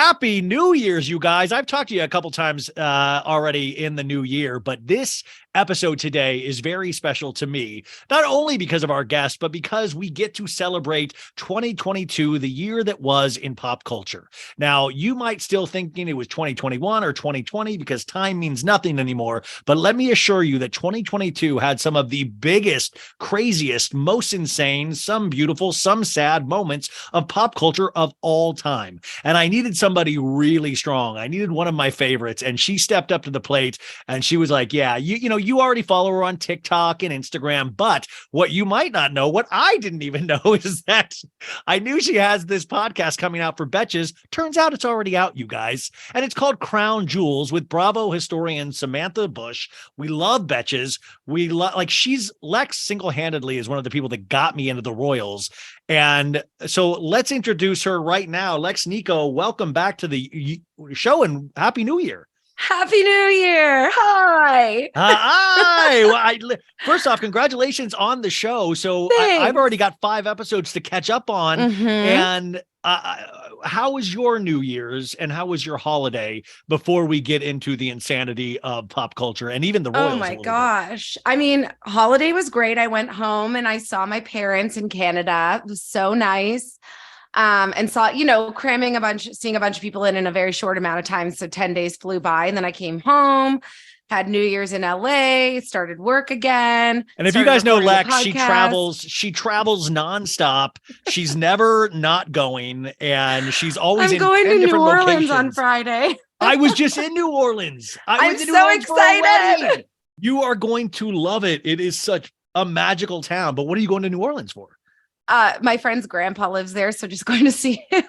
Happy New Year's, you guys. I've talked to you a couple times already in the new year, but this episode today is very special to me, not only because of our guest, but because we get to celebrate 2022, the year that was in pop culture. Now, you might still thinking it was 2021 or 2020 because time means nothing anymore, but let me assure you that 2022 had some of the biggest, craziest, most insane, some beautiful, some sad moments of pop culture of all time. And I needed somebody really strong. I needed one of my favorites, and she stepped up to the plate and she was like, yeah, you know, you already follow her on TikTok and Instagram, but what you might not know, what I didn't even know, is that I knew she has this podcast coming out for Betches. Turns out it's already out, you guys. And it's called Crown Jewels with Bravo historian Samantha Bush. We love Betches. We love, like, Lex single-handedly is one of the people that got me into the Royals. And so let's introduce her right now. Lex Niko, welcome back to the show and Happy New Year. Happy New Year. Hi. Hi. Well, first off, congratulations on the show. So I've already got 5 episodes to catch up on. Mm-hmm. And how was your New Year's and how was your holiday before we get into the insanity of pop culture and even the Royals? Oh my gosh. I mean, holiday was great. I went home and I saw my parents in Canada. It was so nice. And saw, seeing a bunch of people in a very short amount of time. So 10 days flew by, and then I came home, had New Year's in LA, started work again. And if you guys know Lex, she travels nonstop. She's never not going, and she's always I'm in going to New Orleans locations. on Friday. I was just in New Orleans. I'm so excited. You are going to love it. It is such a magical town. But what are you going to New Orleans for? My friend's grandpa lives there, so just going to see him.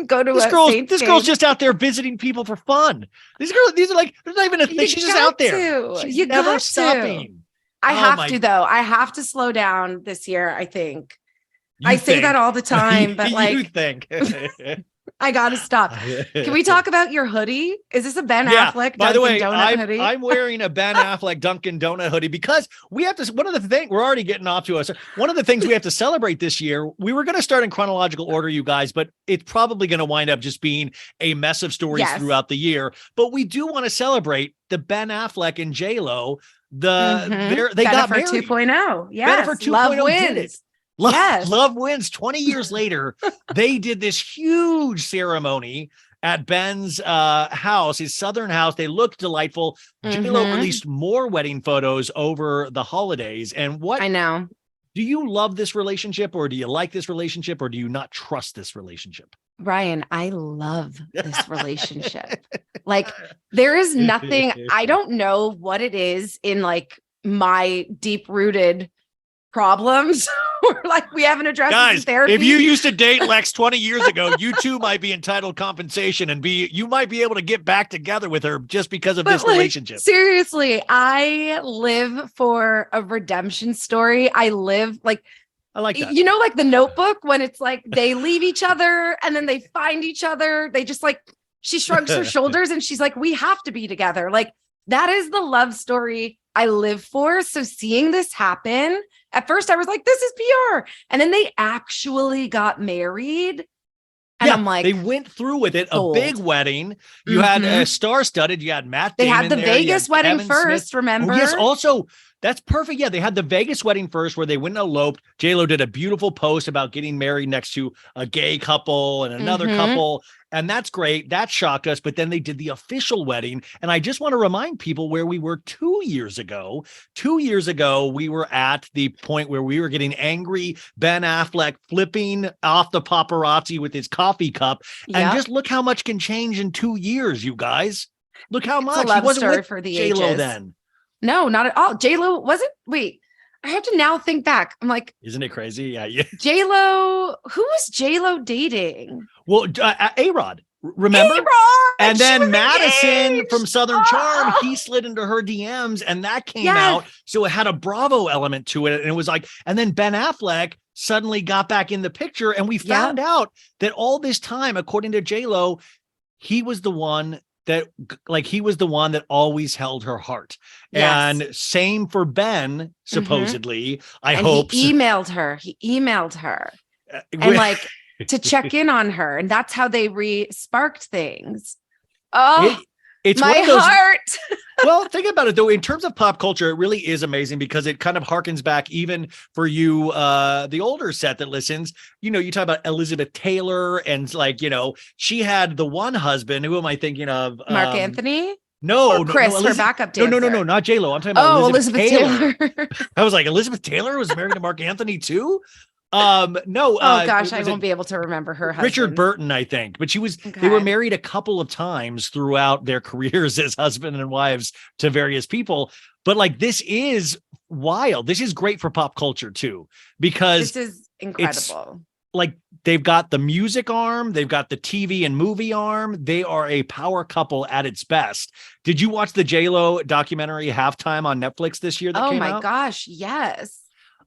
Go to this girl's just out there visiting people for fun. These are like, there's not even a thing. She's just out there. She's never stopping. I have to, though. I have to slow down this year, I think. I say that all the time, but like, you think. I gotta stop. Can we talk about your hoodie? Is this a Ben Affleck Dunkin' Donut hoodie? I'm wearing a Ben Affleck Dunkin' Donut hoodie because we have to. One of the things we're already getting off to us. One of the things we have to celebrate this year. We were going to start in chronological order, you guys, but it's probably going to wind up just being a mess of stories throughout the year. But we do want to celebrate the Ben Affleck and J-Lo. They got married. 2.0. Yes, Bennifer 2.0 love wins. Love wins. 20 years later, they did this huge ceremony at Ben's house, his southern house. They looked delightful. J-Lo released more wedding photos over the holidays. And what I know. Do you love this relationship, or do you like this relationship, or do you not trust this relationship? Ryan, I love this relationship. Like, there is nothing, I don't know what it is in like my deep-rooted problems or like we haven't addressed guys, in therapy. If you used to date Lex 20 years ago, you too might be entitled compensation and you might be able to get back together with her just because of this relationship. Seriously, I live for a redemption story. I like that. You know, like The Notebook, when it's like they leave each other and then they find each other. They just like, she shrugs her shoulders and she's like, we have to be together. Like, that is the love story I live for. So seeing this happen, at first I was like, this is PR. And then they actually got married. And I'm like, they went through with it. A big wedding. You had a star-studded. You had Matt Damon. They had the Vegas wedding first, remember? Oh, yes, also, that's perfect. Yeah, they had the Vegas wedding first where they went and eloped. J-Lo did a beautiful post about getting married next to a gay couple and another couple. And that's great. That shocked us. But then they did the official wedding. And I just want to remind people where we were 2 years ago. 2 years ago, we were at the point where we were getting angry. Ben Affleck flipping off the paparazzi with his coffee cup. And just look how much can change in 2 years, you guys. Look how much. He wasn't with for the J-Lo then. No, not at all. J-Lo wasn't. Wait, I have to now think back. I'm like, isn't it crazy? Yeah. J-Lo, who was J-Lo dating? Well, A-Rod, remember? A-Rod, and then Madison from Southern Charm, he slid into her DMs and that came out. So it had a Bravo element to it. And it was like, and then Ben Affleck suddenly got back in the picture. And we found out that all this time, according to J-Lo, he was the one that always held her heart. And same for Ben, supposedly. I hope he emailed her. And like, to check in on her. And that's how they sparked things. Oh, it's my one of those, heart. Well, think about it though. In terms of pop culture, it really is amazing because it kind of harkens back even for you, the older set that listens. You talk about Elizabeth Taylor and she had the one husband. Who am I thinking of? Mark Anthony? No, or Chris, her backup dancer. No, not J-Lo. I'm talking about Elizabeth Taylor. Taylor. I was like, Elizabeth Taylor was married to Mark Anthony too? No. Oh gosh, I won't be able to remember her husband. Richard Burton, I think. But they were married a couple of times throughout their careers as husband and wives to various people. But this is wild. This is great for pop culture too, because this is incredible. They've got the music arm, they've got the TV and movie arm. They are a power couple at its best. Did you watch the J-Lo documentary Halftime on Netflix this year that came out? Oh my gosh, yes.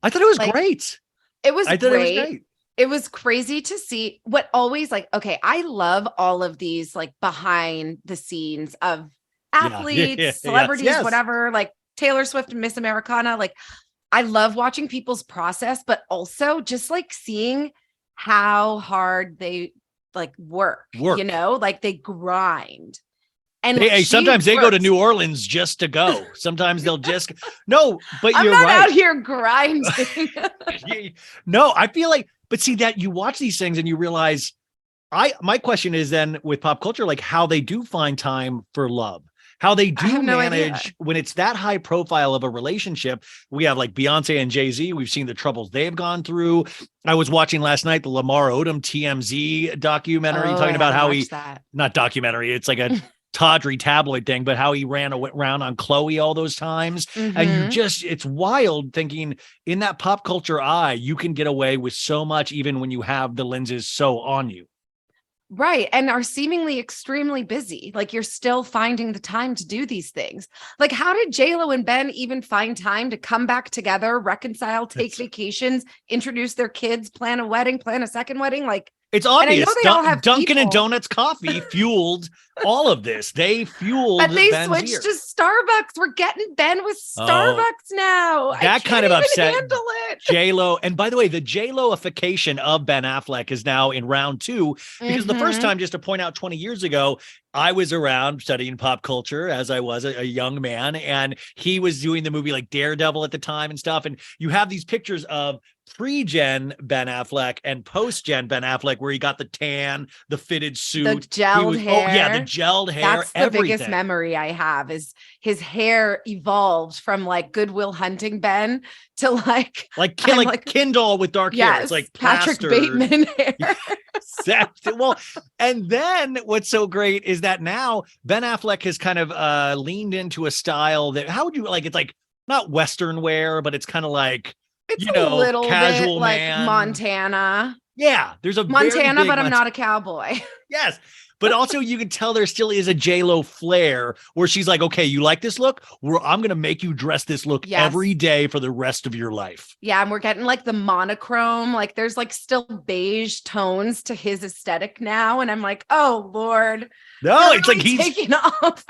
I thought it was great. It was great. It was crazy to see what always okay, I love all of these behind the scenes of athletes, celebrities, whatever, Taylor Swift and Miss Americana. I love watching people's process, but also just seeing how hard they work. They grind. And sometimes they go to New Orleans just to go. Sometimes they'll just no, but I'm you're not right. out here grinding. No, I feel but see that you watch these things and you realize my question is then with pop culture, how they do find time for love. How they do manage when it's that high profile of a relationship. We have Beyonce and Jay-Z. We've seen the troubles they've gone through. I was watching last night the Lamar Odom TMZ documentary talking about how not documentary. It's a tawdry tabloid thing, but how he ran around on Chloe all those times. Mm-hmm. And it's wild thinking in that pop culture eye, you can get away with so much even when you have the lenses so on you. Right. And are seemingly extremely busy. You're still finding the time to do these things. How did J-Lo and Ben even find time to come back together, reconcile, take vacations, introduce their kids, plan a wedding, plan a second wedding? It's obvious. Dunkin' and Donuts coffee fueled all of this. They fueled. But they switched to Starbucks. We're getting Ben with Starbucks now. That kind of upset J-Lo. And by the way, the J-Lo-ification of Ben Affleck is now in round 2 because the first time, just to point out, 20 years ago, I was around studying pop culture as I was a young man, and he was doing the movie Daredevil at the time and stuff. And you have these pictures of pre-gen Ben Affleck and post-gen Ben Affleck, where he got the tan, the fitted suit, the gelled hair. Oh yeah, the gelled hair. That's the biggest memory I have is his hair evolved from Goodwill Hunting Ben to Kindle with dark hair. It's Patrick plastered. Bateman hair. Well, and then what's so great is that now Ben Affleck has kind of leaned into a style that how would you it's not Western wear, but it's kind of it's a little casual bit man. Montana. Yeah, there's a Montana, but I'm not a cowboy. Yes. But also you can tell there still is a J-Lo flair where she's okay, you like this look? I'm going to make you dress this look every day for the rest of your life. Yeah. And we're getting the monochrome, there's still beige tones to his aesthetic now. And I'm oh Lord. No, it's really he's taking off.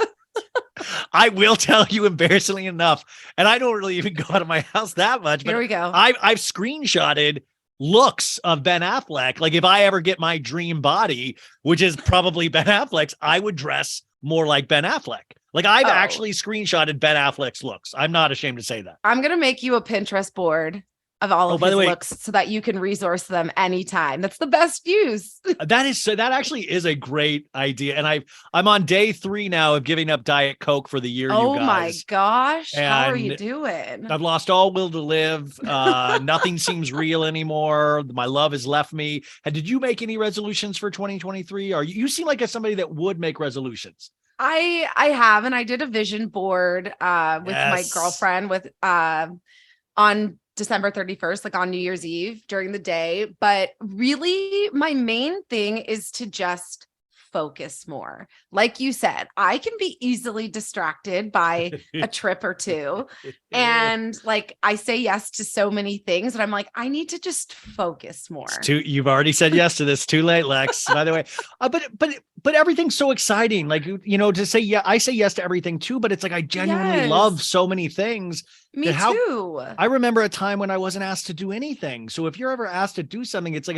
I will tell you, embarrassingly enough, and I don't really even go out of my house that much, but here we go. I've screenshotted looks of Ben Affleck. If I ever get my dream body, which is probably Ben Affleck's, I would dress more like Ben Affleck. I've actually screenshotted Ben Affleck's looks. I'm not ashamed to say that. I'm going to make you a Pinterest board of all of his looks so that you can resource them anytime. That's the best use. That actually is a great idea. And I'm on day 3 now of giving up Diet Coke for the year. Oh you guys. My gosh. How are you doing? I've lost all will to live. Nothing seems real anymore. My love has left me. Did you make any resolutions for 2023? Or you seem like somebody that would make resolutions. I have, and I did a vision board with my girlfriend on December 31st, on New Year's Eve during the day. But really, my main thing is to just focus more. Like you said, I can be easily distracted by a trip or two. And I say yes to so many things. And I'm I need to just focus more. You've already said yes to this. Too late, Lex, by the way. But but everything's so exciting. Like, to say, yeah, I say yes to everything too, but it's like, I genuinely Yes. love so many things. Me too. I remember a time when I wasn't asked to do anything. So if you're ever asked to do something, it's like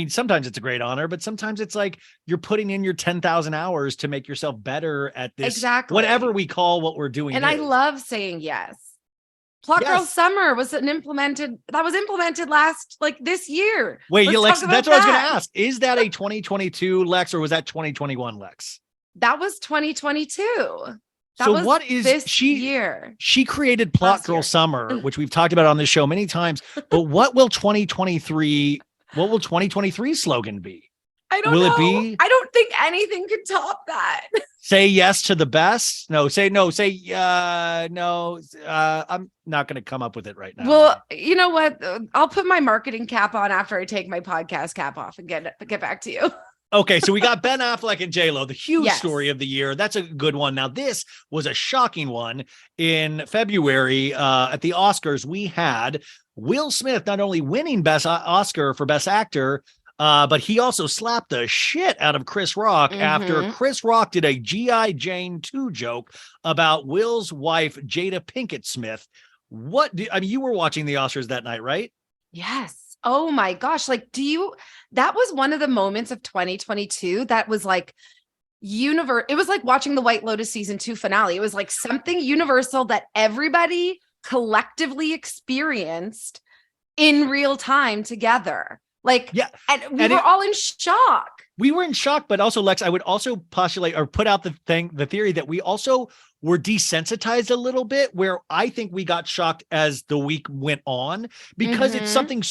sometimes it's a great honor, but sometimes it's like you're putting in your 10,000 hours to make yourself better at this, Exactly. whatever we call what we're doing. And I love saying yes. Plot Girl Summer was implemented this year. Wait, Lex, that's what I was going to ask. Is that a 2022 Lex or was that 2021 Lex? That was 2022. So what is this year? She created Plot Girl Summer, which we've talked about on this show many times. But what will 2023 slogan be? I don't know. Will it be? I don't think anything could top that. Say yes to the best. No. I'm not going to come up with it right now. Well, you know what? I'll put my marketing cap on after I take my podcast cap off and get back to you. Okay, so we got Ben Affleck and J-Lo, the huge story of the year. That's a good one. Now, this was a shocking one. In February at the Oscars, we had Will Smith not only winning Best Oscar for Best Actor, but he also slapped the shit out of Chris Rock after Chris Rock did a G.I. Jane 2 joke about Will's wife, Jada Pinkett Smith. You were watching the Oscars that night, right? Yes. Oh my gosh. That was one of the moments of 2022 that was like it was like watching the White Lotus season 2 finale. It was like something universal that everybody collectively experienced in real time together. And we were all in shock. We were in shock, but also, Lex, I would also postulate or put out the theory that we also were desensitized a little bit, where I think we got shocked as the week went on, because it's something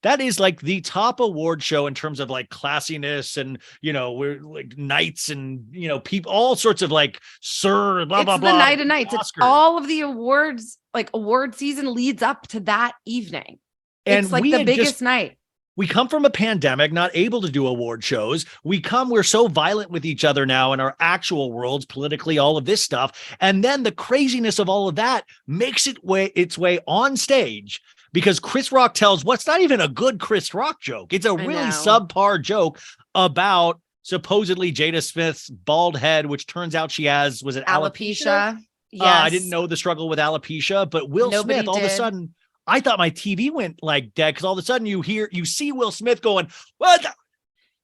that is like the top award show in terms of like classiness and, we're like knights and, people, all sorts of like blah, blah, blah. It's the night of nights. Oscars. It's all of the awards, like award season leads up to that evening. It's like the biggest night. We come from a pandemic, not able to do award shows. We're so violent with each other now in our actual worlds, politically, all of this stuff. And then the craziness of all of that makes its way on stage, because Chris Rock tells what's not even a good Chris Rock joke. It's a really subpar joke about supposedly Jada Smith's bald head, which turns out she has, was it alopecia? Yes. I didn't know the struggle with alopecia, but Nobody Smith all of a sudden, I thought my TV went like dead, because all of a sudden you see Will Smith going, "What?"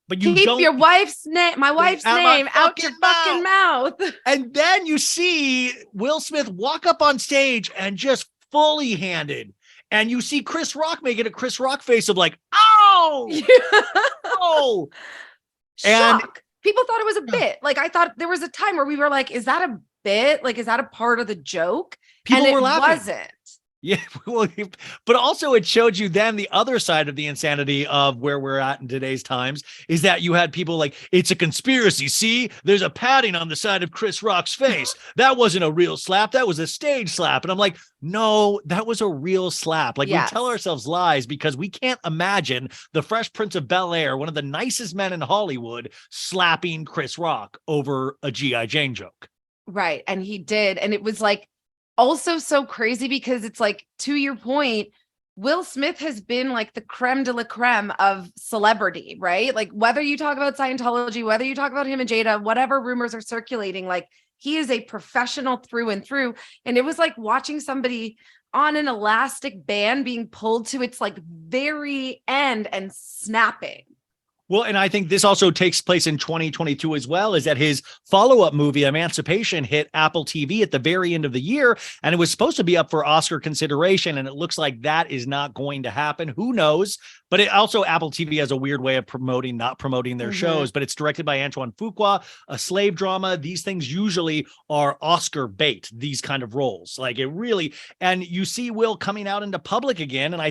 But you keep don't, your wife's name, my wife's name out your fucking mouth. And then you see Will Smith walk up on stage and just fully handed, and you see Chris Rock making a Chris Rock face of like, "Oh, oh!" And people thought it was a bit. Like, I thought there was a time where we were like, "Is that a bit? Like, is that a part of the joke?" People were laughing. Wasn't. Yeah, well, but also it showed you then the other side of the insanity of where we're at in today's times, is that you had people like, it's a conspiracy. See, there's a padding on the side of Chris Rock's face. That wasn't a real slap. That was a stage slap. And I'm like, no, that was a real slap. Like, we tell ourselves lies because we can't imagine the Fresh Prince of Bel-Air, one of the nicest men in Hollywood, slapping Chris Rock over a G.I. Jane joke. Right. And he did. And it was like, also so crazy, because it's like, to your point, Will Smith has been like the creme de la creme of celebrity, right? Like, whether you talk about Scientology, whether you talk about him and Jada, whatever rumors are circulating, like, he is a professional through and through. And it was like watching somebody on an elastic band being pulled to its like very end and snapping. Well, and I think this also takes place in 2022 as well, is that his follow-up movie, Emancipation, hit Apple TV at the very end of the year, and it was supposed to be up for Oscar consideration, and it looks like that is not going to happen. Who knows? But it also, Apple TV has a weird way of not promoting their shows, but it's directed by Antoine Fuqua, a slave drama. These things usually are Oscar bait, these kind of roles. Like, it really, and you see Will coming out into public again, and I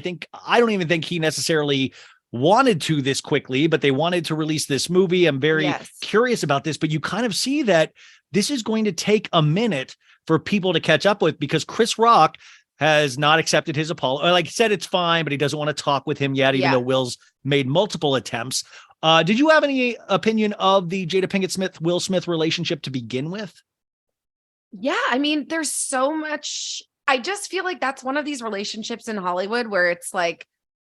don't even think he necessarily wanted to this quickly, but they wanted to release this movie. I'm very curious about this, but you kind of see that this is going to take a minute for people to catch up with, because Chris Rock has not accepted his apology. Like I said, it's fine, but he doesn't want to talk with him yet, even though Will's made multiple attempts. Did you have any opinion of the Jada Pinkett Smith, Will Smith relationship to begin with? Yeah. I mean, there's so much, I just feel like that's one of these relationships in Hollywood where it's like,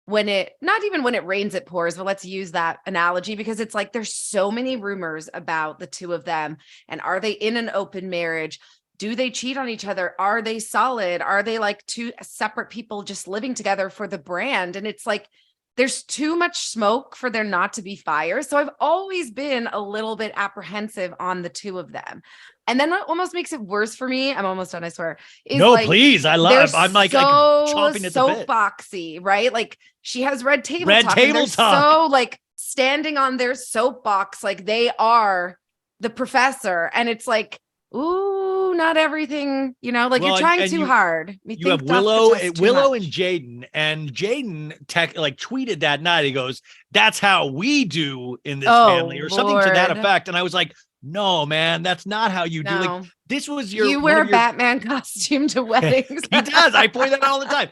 not even when it rains, it pours, but let's use that analogy because it's like there's so many rumors about the two of them. And are they in an open marriage? Do they cheat on each other? Are they solid? Are they like two separate people just living together for the brand? And it's like there's too much smoke for there not to be fire. So I've always been a little bit apprehensive on the two of them. And then what almost makes it worse for me, I'm almost done, I swear. No, like, please. I'm like chomping at the bit. Soapboxy, right? Like she has red table talk. So like standing on their soapbox, like they are the professor. And it's like, ooh, not everything, like you're trying too hard. You have Willow and Jaden, and Jaden tweeted that night. He goes, "That's how we do in this family," or something to that effect. And I was like, no, man, that's not how you do. Like this was you wear a Batman costume to weddings. He does. I point that out all the time.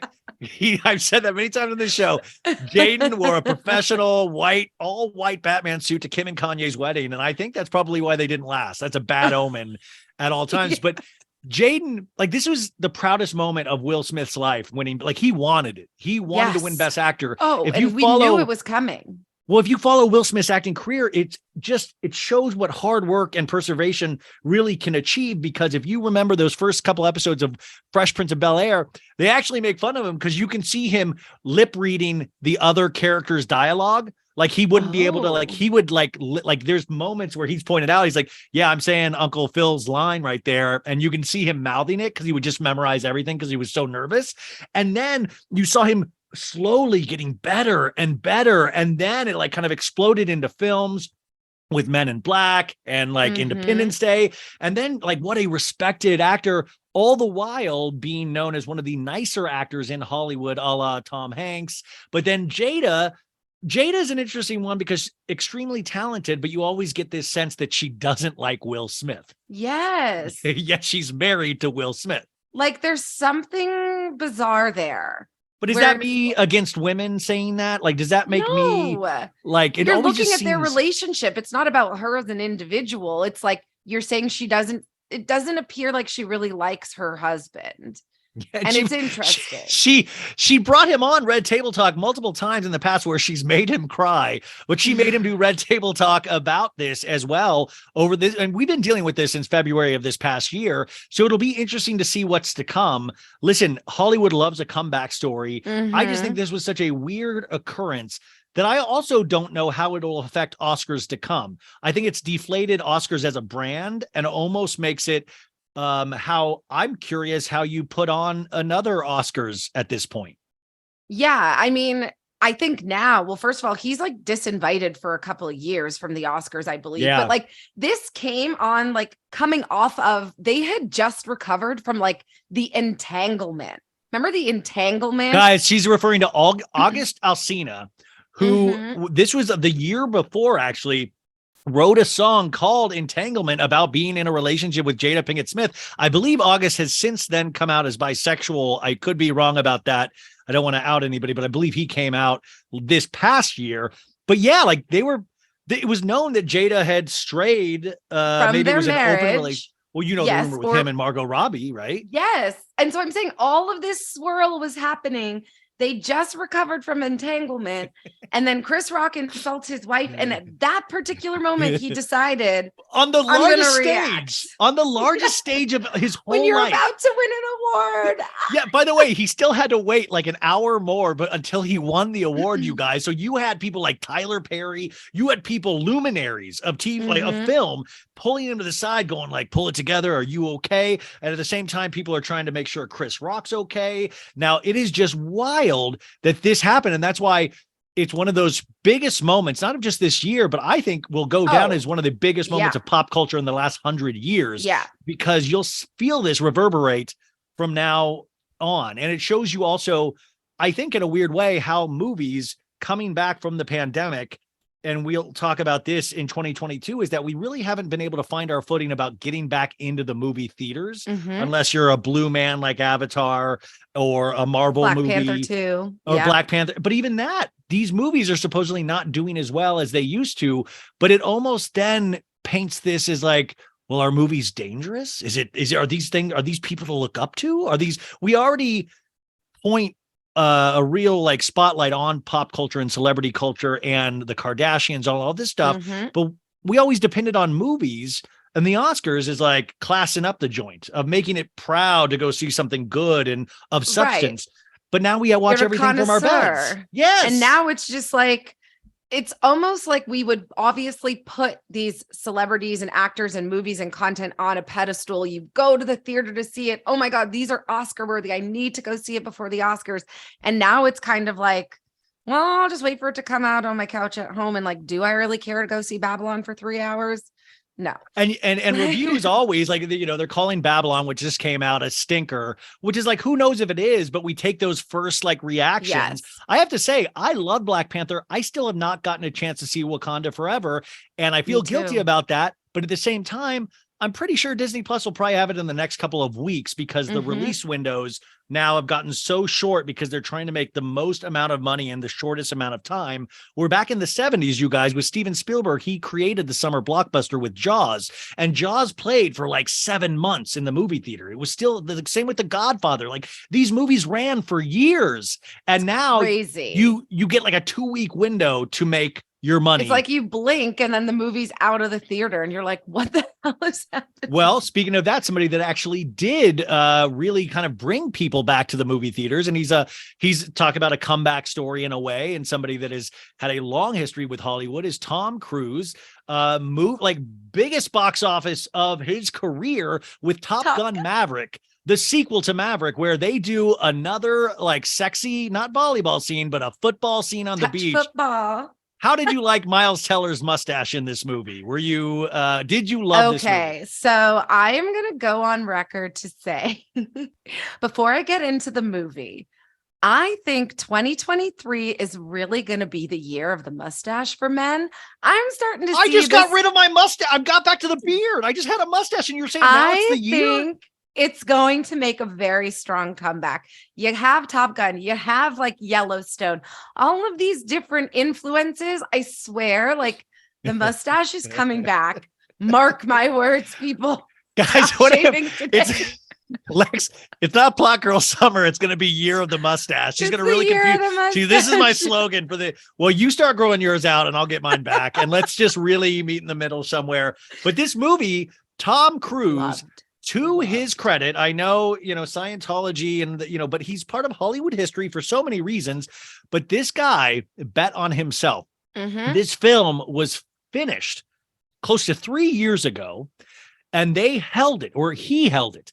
I've said that many times on this show. Jaden wore a professional all white Batman suit to Kim and Kanye's wedding. And I think that's probably why they didn't last. That's a bad omen at all times. Yeah. But Jaden, this was the proudest moment of Will Smith's life when he wanted it. He wanted to win Best Actor. Oh, we knew it was coming. Well, if you follow Will Smith's acting career, it shows what hard work and perseveration really can achieve. Because if you remember those first couple episodes of Fresh Prince of Bel-Air, they actually make fun of him because you can see him lip reading the other characters' dialogue. Like he wouldn't be able to, he would there's moments where he's pointed out, he's like, yeah, I'm saying Uncle Phil's line right there. And you can see him mouthing it because he would just memorize everything because he was so nervous. And then you saw him slowly getting better and better, and then it kind of exploded into films with Men in Black and Independence Day, and then what a respected actor, all the while being known as one of the nicer actors in Hollywood, a la Tom Hanks. But then Jada is an interesting one because extremely talented, but you always get this sense that she doesn't like Will Smith. Yes. Yet she's married to Will Smith. There's something bizarre there. But is that me against women saying that? Does that make me you're looking at their relationship? It's not about her as an individual. It's you're saying it doesn't appear like she really likes her husband. Yeah, and it's interesting. She brought him on Red Table Talk multiple times in the past where she's made him cry, but she made him do Red Table Talk about this as well over this. And we've been dealing with this since February of this past year. So it'll be interesting to see what's to come. Listen, Hollywood loves a comeback story. I just think this was such a weird occurrence that I also don't know how it will affect Oscars to come. I think it's deflated Oscars as a brand and almost makes it how I'm curious how you put on another Oscars at this point. Yeah. I mean, I think now, well, first of all, he's disinvited for a couple of years from the Oscars, I believe. Yeah. But this came on coming off of, they had just recovered from the entanglement. Remember the entanglement? Guys, she's referring to August Alsina, who this was the year before actually wrote a song called Entanglement about being in a relationship with Jada Pinkett Smith. I believe August has since then come out as bisexual. I could be wrong about that. I don't want to out anybody, but I believe he came out this past year. But yeah, it was known that Jada had strayed. From maybe their it was marriage. An open relationship. Well, the rumor with him and Margot Robbie, right? Yes. And so I'm saying all of this swirl was happening. They just recovered from entanglement, and then Chris Rock insults his wife. And at that particular moment, he decided on the largest stage of his whole life. When you're about to win an award. Yeah. By the way, he still had to wait an hour more, but until he won the award, you guys. So you had people like Tyler Perry. You had people luminaries of TV, of film, pulling him to the side, going pull it together. Are you okay? And at the same time, people are trying to make sure Chris Rock's okay. Now it is just wild that this happened, and that's why it's one of those biggest moments, not of just this year, but I think will go down as one of the biggest moments of pop culture in the last 100 years. Yeah, because you'll feel this reverberate from now on, and it shows you also, I think, in a weird way, how movies coming back from the pandemic, and we'll talk about this in 2022, is that we really haven't been able to find our footing about getting back into the movie theaters unless you're a blue man like Avatar or a Marvel movie. Black Panther 2. Or Black Panther. But even that, these movies are supposedly not doing as well as they used to, but it almost then paints this as well, are movies dangerous? Are these people to look up to? We already point a real like spotlight on pop culture and celebrity culture and the Kardashians, all this stuff. But we always depended on movies, and the Oscars is like classing up the joint of making it proud to go see something good and of substance. But now we watch everything from our beds. Yes. And now it's just like, it's almost like we would obviously put these celebrities and actors and movies and content on a pedestal. You go to the theater to see it. Oh my God, these are Oscar worthy. I need to go see it before the Oscars. And now it's kind of like, well, I'll just wait for it to come out on my couch at home. And like, do I really care to go see Babylon for 3 hours? No. And reviews always like, they're calling Babylon, which just came out, a stinker, which is like, who knows if it is, but we take those first like reactions. Yes. I have to say, I love Black Panther. I still have not gotten a chance to see Wakanda Forever. And I feel guilty about that. But at the same time, I'm pretty sure Disney Plus will probably have it in the next couple of weeks because the release windows now have gotten so short because they're trying to make the most amount of money in the shortest amount of time. We're back in the 70s, you guys, with Steven Spielberg. He created the summer blockbuster with Jaws, and Jaws played for like 7 months in the movie theater. It was still the same with The Godfather. Like these movies ran for years, and now you get like a 2-week window to make your money. It's like you blink and then the movie's out of the theater and you're like, what the hell is happening? Well, speaking of that, somebody that actually did really kind of bring people back to the movie theaters, and he's talking about a comeback story in a way, and somebody that has had a long history with Hollywood is Tom Cruise. Biggest box office of his career with Top Gun Maverick, the sequel to Maverick, where they do another like sexy, not volleyball scene, but a football scene on the beach. Football. How did you like Miles Teller's mustache in this movie? Did you love this movie? Okay, so I am going to go on record to say, before I get into the movie, I think 2023 is really going to be the year of the mustache for men. I'm starting to see I just got rid of my mustache. I got back to the beard. I just had a mustache, and you're saying now it's the year? I think it's going to make a very strong comeback. You have Top Gun, you have like Yellowstone, all of these different influences. I swear, like the mustache is coming back. Mark my words, people. Guys, it's Lex, it's not Plot Girl Summer. It's going to be Year of the Mustache. She's going to really confuse. See, this is my slogan for you start growing yours out and I'll get mine back. And let's just really meet in the middle somewhere. But this movie, Tom Cruise, to his credit, I know, Scientology and, but he's part of Hollywood history for so many reasons. But this guy bet on himself. This film was finished close to 3 years ago, and he held it.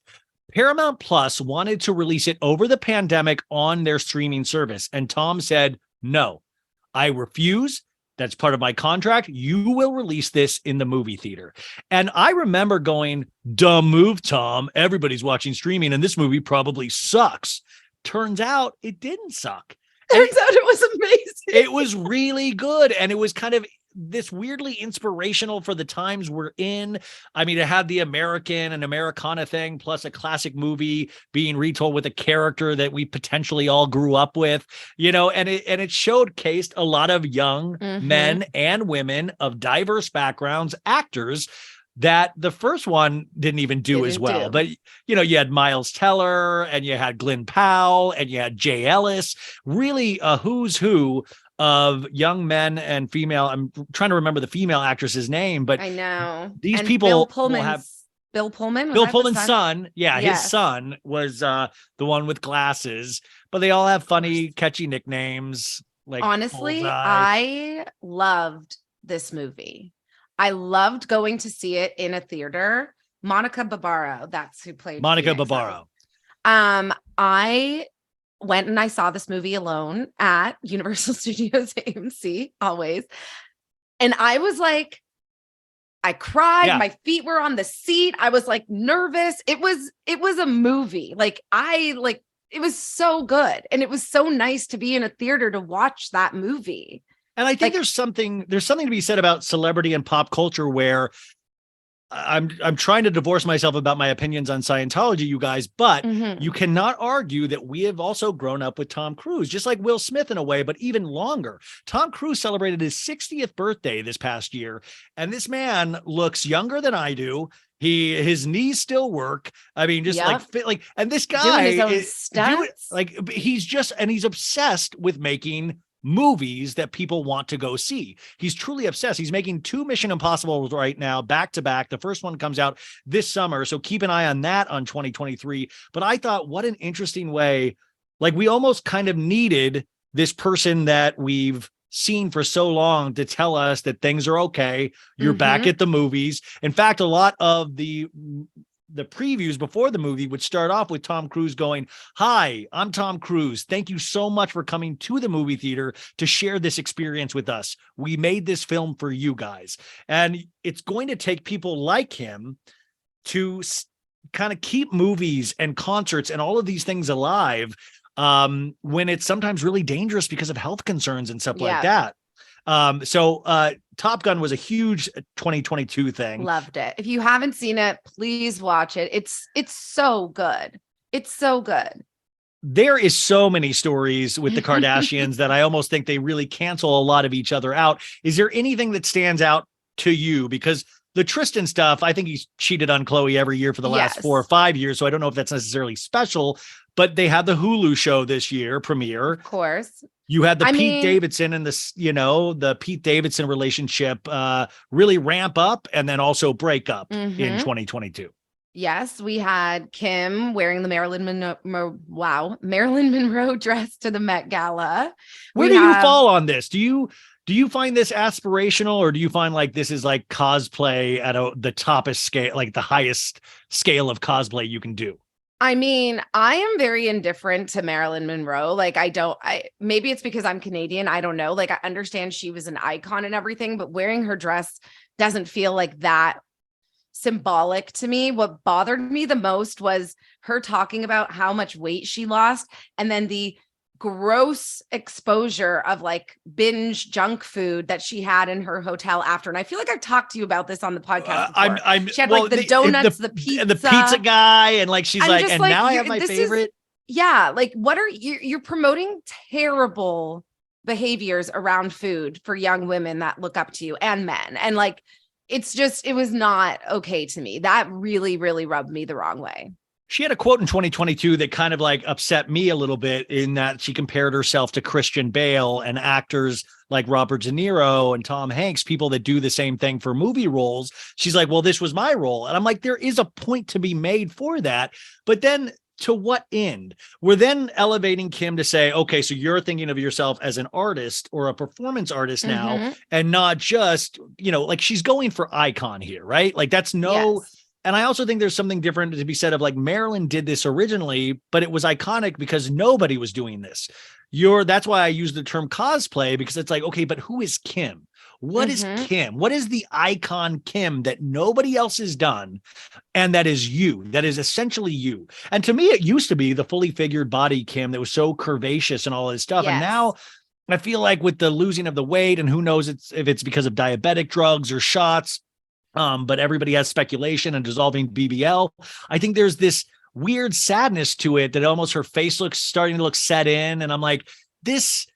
Paramount Plus wanted to release it over the pandemic on their streaming service. And Tom said, no, I refuse. That's part of my contract. You will release this in the movie theater. And I remember going, dumb move, Tom. Everybody's watching streaming, and this movie probably sucks. Turns out it didn't suck. Turns out it was amazing. It was really good. And it was kind of this weirdly inspirational for the times we're in. I mean, it had the American and Americana thing, plus a classic movie being retold with a character that we potentially all grew up with, and it showcased a lot of young men and women of diverse backgrounds, actors that the first one didn't even do as well. But, you had Miles Teller, and you had Glenn Powell, and you had Jay Ellis, really a who's who of young men and female. I'm trying to remember the female actress's name, but I know these and people Bill Pullman's son. Yeah. Yes. His son was the one with glasses, but they all have funny, catchy nicknames. Like, honestly, I loved this movie. I loved going to see it in a theater. Monica Barbaro, that's who played Monica Barbaro. I went and I saw this movie alone at Universal Studios AMC, always. And I was like, I cried. Yeah. My feet were on the seat. I was like nervous. It was a movie. It was so good. And it was so nice to be in a theater to watch that movie. And I think there's something to be said about celebrity and pop culture where I'm trying to divorce myself about my opinions on Scientology, you guys, but you cannot argue that we have also grown up with Tom Cruise, just like Will Smith in a way, but even longer. Tom Cruise celebrated his 60th birthday this past year, and this man looks younger than I do. His knees still work. I mean, just like fit, like, and this guy doing his own stunts. He's obsessed with making movies that people want to go see. He's truly obsessed. He's making 2 Mission Impossibles right now, back to back. The first one comes out this summer, so keep an eye on that on 2023. But I thought, what an interesting way. Like, we almost kind of needed this person that we've seen for so long to tell us that things are okay. You're back at the movies. In fact, a lot of the previews before the movie would start off with Tom Cruise going, "Hi, I'm Tom Cruise. Thank you so much for coming to the movie theater to share this experience with us. We made this film for you guys." And it's going to take people like him to kind of keep movies and concerts and all of these things alive when it's sometimes really dangerous because of health concerns and stuff like that. So Top Gun was a huge 2022 thing. Loved it. If you haven't seen it, please watch it. It's so good. It's so good. There is so many stories with the Kardashians that I almost think they really cancel a lot of each other out. Is there anything that stands out to you? Because the Tristan stuff, I think he's cheated on Khloe every year for the last 4 or 5 years. So I don't know if that's necessarily special, but they had the Hulu show this year premiere. Of course. You had the Pete Davidson and the Pete Davidson relationship really ramp up and then also break up in 2022. Yes, we had Kim wearing the Marilyn Monroe dress to the Met Gala. Where do you fall on this? Do you find this aspirational, or do you find like this is like cosplay at the toppest scale, like the highest scale of cosplay you can do? I mean, I am very indifferent to Marilyn Monroe. Like, maybe it's because I'm Canadian. I don't know. Like, I understand she was an icon and everything, but wearing her dress doesn't feel like that symbolic to me. What bothered me the most was her talking about how much weight she lost, and then the gross exposure of like binge junk food that she had in her hotel after. And I feel like I've talked to you about this on the podcast before. She had like the donuts, the pizza guy, and like she's like, and now I have my favorite. Like, what are you're promoting terrible behaviors around food for young women that look up to you and men. And like, it was not okay to me. That really, really rubbed me the wrong way. She had a quote in 2022 that kind of like upset me a little bit, in that she compared herself to Christian Bale and actors like Robert De Niro and Tom Hanks, people that do the same thing for movie roles. She's like, well, this was my role. And I'm like, there is a point to be made for that. But then to what end? We're then elevating Kim to say, okay, so you're thinking of yourself as an artist or a performance artist now, and not just, like she's going for icon here, right? Like that's And I also think there's something different to be said of like Marilyn did this originally, but it was iconic because nobody was doing this. That's why I use the term cosplay, because it's like, okay, but who is Kim? What is Kim? What is the icon Kim that nobody else has done? And that is you. That is essentially you. And to me, it used to be the fully figured body Kim that was so curvaceous and all this stuff. Yes. And now I feel like with the losing of the weight, and who knows if it's because of diabetic drugs or shots, but everybody has speculation and dissolving BBL. I think there's this weird sadness to it that almost her face looks starting to look set in. And I'm like, this,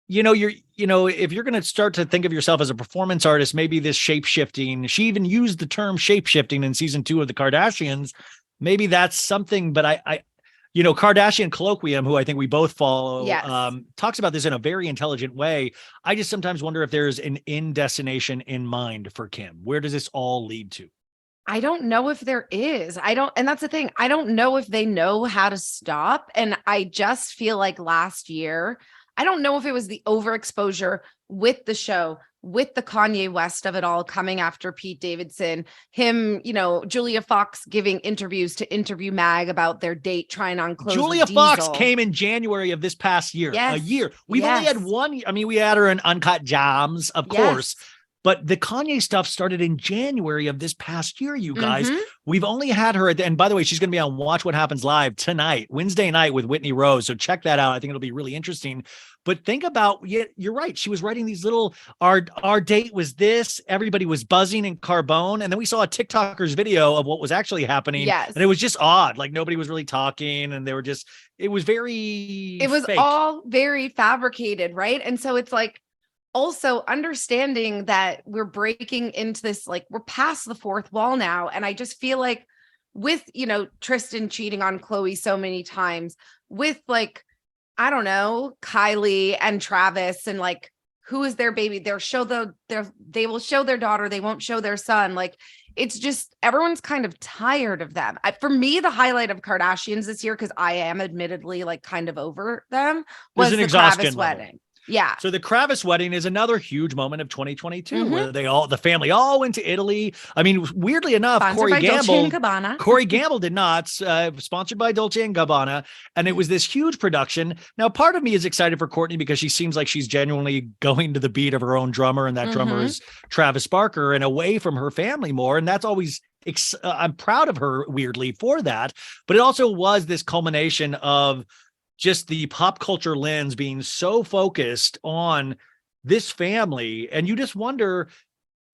if you're going to start to think of yourself as a performance artist, maybe this shape shifting, she even used the term shape shifting in season 2 of the Kardashians. Maybe that's something, but Kardashian Colloquium, who I think we both follow, talks about this in a very intelligent way. I just sometimes wonder if there's an end destination in mind for Kim. Where does this all lead to? I don't know if there is. And that's the thing. I don't know if they know how to stop. And I just feel like last year, I don't know if it was the overexposure with the show, with the Kanye West of it all coming after Pete Davidson, him, Julia Fox giving interviews to Interview Mag about their date trying on clothes. Julia Fox came in January of this past year, a year. We've only had one. I mean, we had her in Uncut Gems, of course, But the Kanye stuff started in January of this past year, you guys. Mhm. We've only had her and by the way, she's going to be on Watch What Happens Live tonight, Wednesday night with Whitney Rose. So check that out. I think it'll be really interesting. But think about, yeah, you're right. She was writing these little, our date was this, everybody was buzzing in Carbone. And then we saw a TikToker's video of what was actually happening. Yes. And it was just odd. Like nobody was really talking and they were just, it was fake. All very fabricated, right? And so it's like, also understanding that we're breaking into this, like we're past the fourth wall now. And I just feel like with, Tristan cheating on Chloe so many times, with like, I don't know, Kylie and Travis, and like, who is their baby? They will show their daughter. They won't show their son. Like, it's just, everyone's kind of tired of them. For me, the highlight of Kardashians this year, because I am admittedly like kind of over them, was the Travis wedding. Yeah. So the Kravis wedding is another huge moment of 2022 where the family all went to Italy. I mean, weirdly enough, Corey Gamble did not, sponsored by Dolce & Gabbana. And it was this huge production. Now, part of me is excited for Kourtney because she seems like she's genuinely going to the beat of her own drummer. And that drummer is Travis Barker, and away from her family more. And that's always, I'm proud of her weirdly for that. But it also was this culmination of just the pop culture lens being so focused on this family. And you just wonder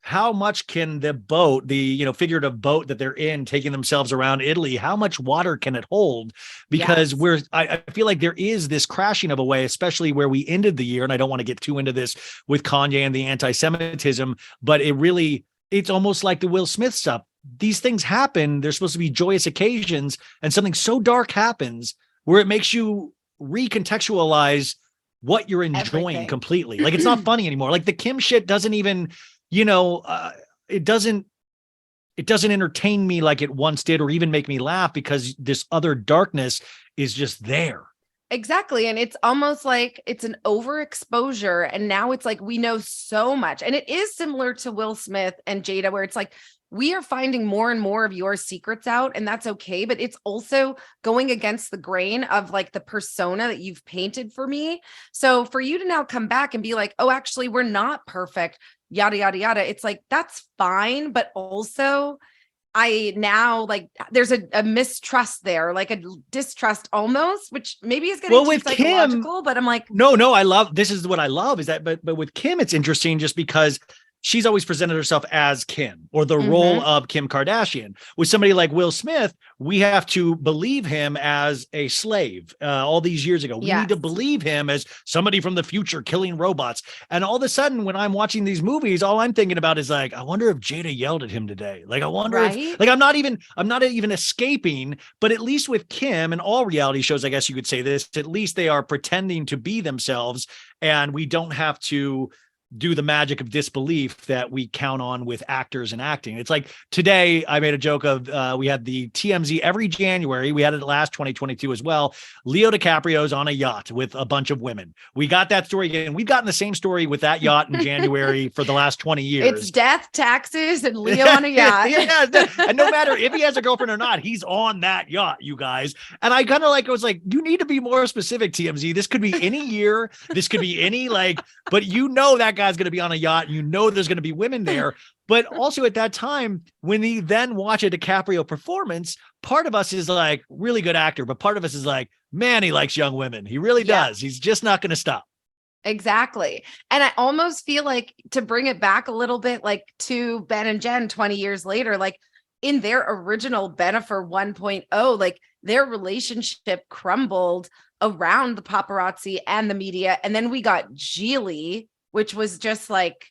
how much can the boat, the, figurative boat that they're in, taking themselves around Italy, how much water can it hold? Because I feel like there is this crashing of a way, especially where we ended the year. And I don't want to get too into this with Kanye and the anti-Semitism, but it's almost like the Will Smith stuff. These things happen. They're supposed to be joyous occasions, and something so dark happens where it makes you recontextualize what you're enjoying completely. Like, it's not funny anymore. Like the Kim shit doesn't even, it doesn't entertain me like it once did, or even make me laugh, because this other darkness is just there. Exactly. And it's almost like it's an overexposure. And now it's like, we know so much. And it is similar to Will Smith and Jada, where it's like, we are finding more and more of your secrets out, and that's okay. But it's also going against the grain of like the persona that you've painted for me. So for you to now come back and be like, oh, actually, we're not perfect, yada, yada, yada. It's like, that's fine. But also, I now like there's a mistrust there, like a distrust almost, which maybe is getting too psychological, Kim, but I'm like, no, I love, this is what I love is that, but with Kim, it's interesting just because she's always presented herself as Kim, or the role of Kim Kardashian. With somebody like Will Smith, we have to believe him as a slave all these years ago. We need to believe him as somebody from the future killing robots. And all of a sudden, when I'm watching these movies, all I'm thinking about is like, I wonder if Jada yelled at him today. Like, I wonder if, like, I'm not even escaping, but at least with Kim and all reality shows, I guess you could say this, at least they are pretending to be themselves, and we don't have to do the magic of disbelief that we count on with actors and acting. It's like today I made a joke of, we had the TMZ every January. We had it last 2022 as well. Leo DiCaprio's on a yacht with a bunch of women. We got that story again. We've gotten the same story with that yacht in January for the last 20 years. It's death, taxes, and Leo on a yacht. And no matter if he has a girlfriend or not, he's on that yacht, you guys. And I kind of like, I was like, you need to be more specific, TMZ. This could be any year. This could be any but that guy's going to be on a yacht. There's going to be women there. But also at that time, when you then watch a DiCaprio performance, part of us is like, really good actor, but part of us is like, man, he likes young women. He really does. He's just not going to stop. Exactly. And I almost feel like, to bring it back a little bit, like to Ben and Jen 20 years later, like in their original Bennifer 1.0, like their relationship crumbled around the paparazzi and the media. And then we got Geely, which was just like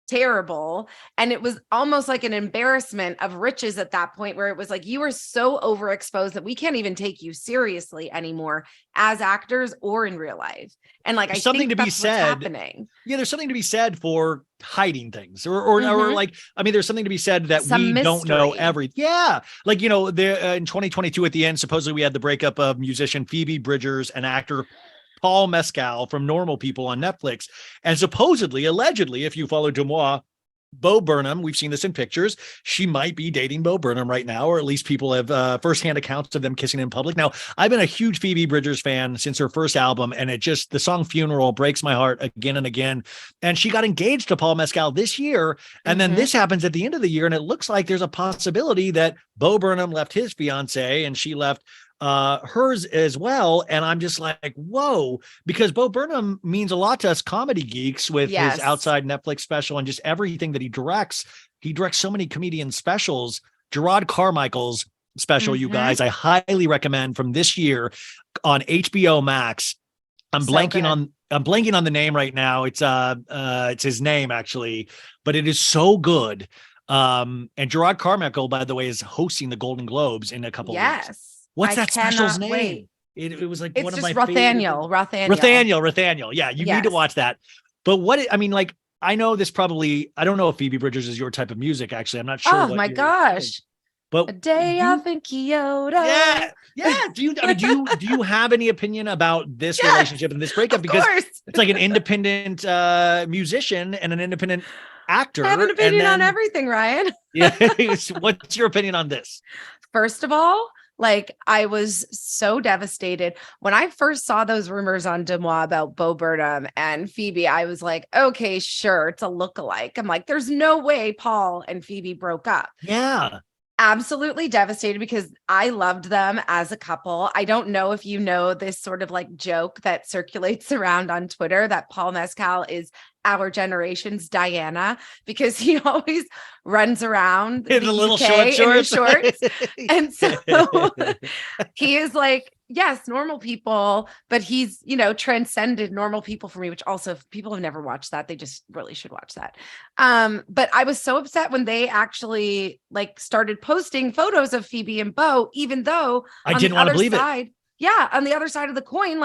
terrible. And it was almost like an embarrassment of riches at that point, where it was like, you were so overexposed that we can't even take you seriously anymore as actors or in real life. And like, there's I think that's what's happening. Yeah, there's something to be said for hiding things, or like, I mean, there's something to be said that we don't know everything. Yeah. Like, in 2022 at the end, supposedly we had the breakup of musician Phoebe Bridgers and actor Paul Mescal from Normal People on Netflix. And supposedly, allegedly, if you follow Demois, Bo Burnham, we've seen this in pictures. She might be dating Bo Burnham right now, or at least people have firsthand accounts of them kissing in public. Now, I've been a huge Phoebe Bridgers fan since her first album, and the song Funeral breaks my heart again and again. And she got engaged to Paul Mescal this year. And then this happens at the end of the year, and it looks like there's a possibility that Bo Burnham left his fiance and she left hers as well. And I'm just like, whoa, because Bo Burnham means a lot to us comedy geeks with his Outside Netflix special and just everything that he directs. He directs so many comedian specials. Gerard Carmichael's special, you guys, I highly recommend, from this year on HBO Max. I'm blanking on the name right now. It's his name actually, but it is so good. And Gerard Carmichael, by the way, is hosting the Golden Globes in a couple weeks. What's that special's name? It was like one of my favorites. Rothaniel. Yeah, you need to watch that. But I know this probably, I don't know if Phoebe Bridgers is your type of music, actually. I'm not sure. Oh my gosh. But a day off in Kyoto. Yeah. Do you have any opinion about this relationship and this breakup? Because it's like an independent musician and an independent actor. I have an opinion on everything, Ryan. Yeah. What's your opinion on this? First of all, I was so devastated when I first saw those rumors on Demois about Bo Burnham and Phoebe. I was like, okay, sure, it's a lookalike. I'm like, there's no way Paul and Phoebe broke up. Yeah. Absolutely devastated because I loved them as a couple. I don't know if you know this sort of joke that circulates around on Twitter that Paul Mescal is our generation's Diana because he always runs around in the little UK shorts. And so he is yes, normal people, but he's, transcended normal people for me, which also, if people have never watched that, they just really should watch that. But I was so upset when they actually started posting photos of Phoebe and Bo, even though I didn't want to believe it. Yeah. On the other side of the coin,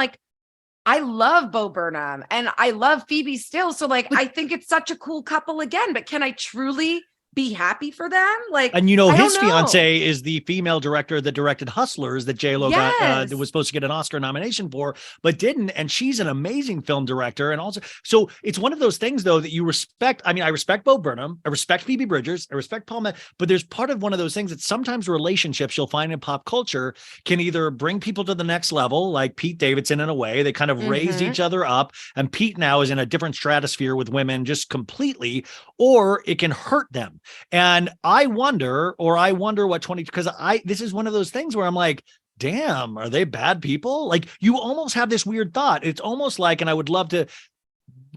I love Bo Burnham and I love Phoebe still. So I think it's such a cool couple again, but can I truly be happy for them? And his fiance is the female director that directed Hustlers that J-Lo got that was supposed to get an Oscar nomination for, but didn't. And she's an amazing film director. And also, so it's one of those things though, that you respect. I mean, I respect Bo Burnham. I respect Phoebe Bridgers. I respect Paul but there's part of one of those things that sometimes relationships you'll find in pop culture can either bring people to the next level, like Pete Davidson in a way. They kind of raised each other up. And Pete now is in a different stratosphere with women just completely, or it can hurt them. And I wonder what because this is one of those things where I'm like, damn, are they bad people? You almost have this weird thought. It's almost like, and I would love to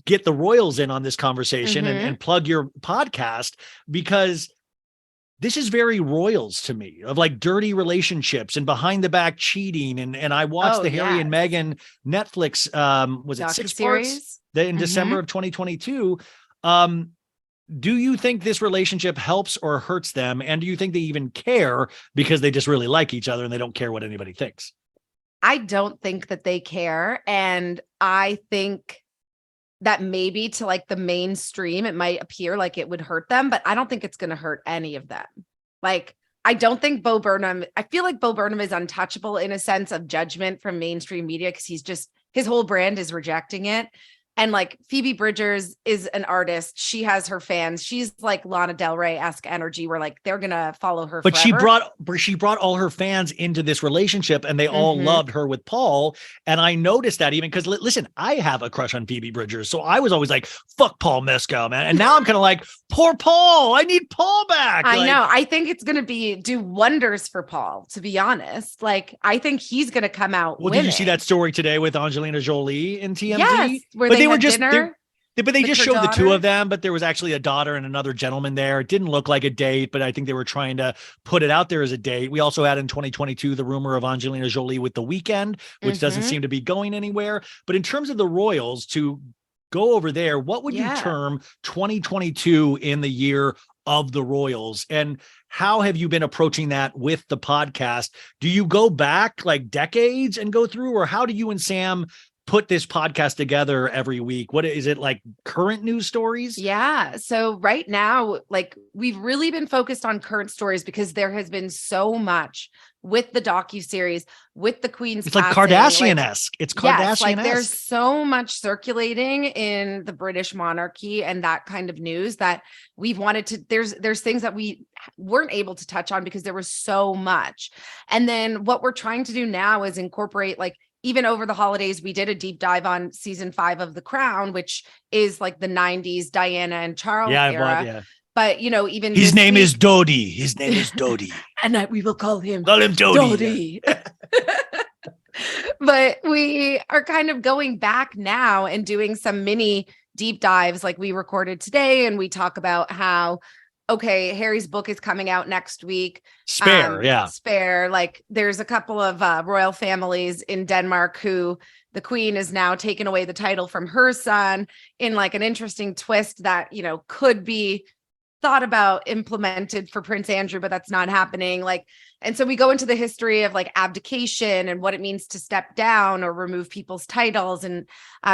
get the Royals in on this conversation and plug your podcast, because this is very Royals to me, of dirty relationships and behind the back cheating. And I watched the Harry and Meghan Netflix, was it 6 parts in December of 2022. Do you think this relationship helps or hurts them? And do you think they even care because they just really like each other and they don't care what anybody thinks? I don't think that they care. And I think that maybe to the mainstream, it might appear like it would hurt them, but I don't think it's going to hurt any of them. I don't think Bo Burnham, I feel like Bo Burnham is untouchable in a sense of judgment from mainstream media because his whole brand is rejecting it. And Phoebe Bridgers is an artist. She has her fans. She's Lana Del Rey-esque energy where they're going to follow her But forever. she brought all her fans into this relationship and they all loved her with Paul. And I noticed that even because, listen, I have a crush on Phoebe Bridgers. So I was always fuck Paul Mescal, man. And now I'm kind of poor Paul. I need Paul back. I know. I think it's going to do wonders for Paul, to be honest. I think he's going to come out winning. Did you see that story today with Angelina Jolie in TMZ? Yes, where they were just dinner. But they just showed the two of them, but there was actually a daughter and another gentleman there. It didn't look like a date, but I think they were trying to put it out there as a date. We also had in 2022 the rumor of Angelina Jolie with The Weeknd, which doesn't seem to be going anywhere. But in terms of the Royals, to go over there, what would you term 2022 in the year of the Royals? And how have you been approaching that with the podcast? Do you go back decades and go through, or how do you and Sam put this podcast together every week. What is it, like current news stories? Yeah. So right now, like we've really been focused on current stories because there has been so much with the docuseries, with the Queen's It's like passing. Kardashian-esque. It's Yes, like Kardashian-esque. there's so much circulating in the British monarchy and that kind of news that we've wanted to, there's things that we weren't able to touch on because there was so much. And then what we're trying to do now is incorporate, like, even over the holidays, we did a deep dive on season 5 of The Crown, which is like the 90s Diana and Charles era. But, you know, even his name is Dodie. His name is Dodie. And we will call him Dodie. But we are kind of going back now and doing some mini deep dives like we recorded today. And we talk about how, okay, Harry's book is coming out next week. Spare. Like there's a couple of royal families in Denmark who the Queen has now taken away the title from her son in like an interesting twist that, you know, could be thought about, implemented for Prince Andrew, but that's not happening. Like, and so we go into the history of like abdication and what it means to step down or remove people's titles and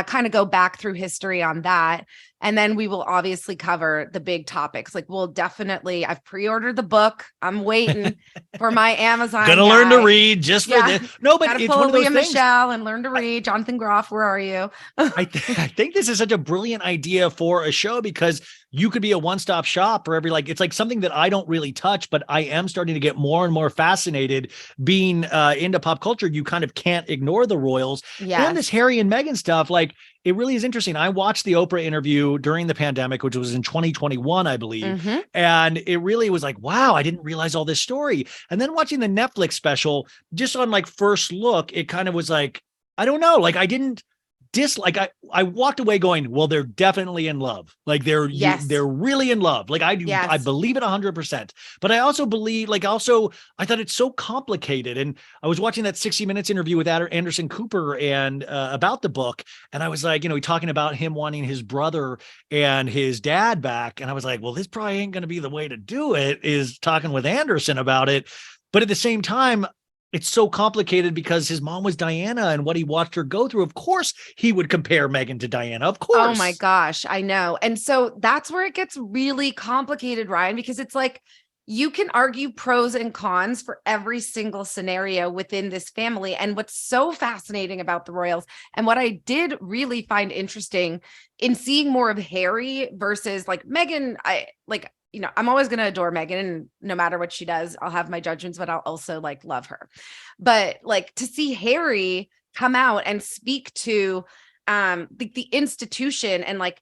kind of go back through history on that. And then we will obviously cover the big topics. Like we'll definitely, I've pre-ordered the book. I'm waiting for my Amazon. Gonna learn to read just for this. No, but it's one of those things. Michelle and learn to read. Jonathan Groff, where are you? I think this is such a brilliant idea for a show because you could be a one-stop shop for every, like, it's like something that I don't really touch, but I am starting to get more and more fascinated being into pop culture. You kind of can't ignore the royals. And this Harry and Meghan stuff. Like, it really is interesting. I watched the Oprah interview during the pandemic, which was in 2021, I believe. And it really was like, wow, I didn't realize all this story. And then watching the Netflix special, just on like first look, it kind of was like, I don't know, like I didn't dislike, I walked away going, well, they're definitely in love. Like they're really in love. Like I do, I believe it 100%. But I also believe, like, also, I thought it's so complicated. And I was watching that 60 Minutes interview with Anderson Cooper and about the book. And I was like, you know, talking about him wanting his brother and his dad back. And I was like, well, this probably ain't going to be the way to do it, is talking with Anderson about it. But at the same time, it's so complicated because his mom was Diana and what he watched her go through. Of course, he would compare Meghan to Diana. Of course. Oh my gosh, I know. And so that's where it gets really complicated, Ryan, because it's like you can argue pros and cons for every single scenario within this family. And what's so fascinating about the royals, and what I did really find interesting in seeing more of Harry versus like Meghan, you know, I'm always going to adore Meghan, and no matter what she does, I'll have my judgments, but I'll also like love her. But like to see Harry come out and speak to the institution and like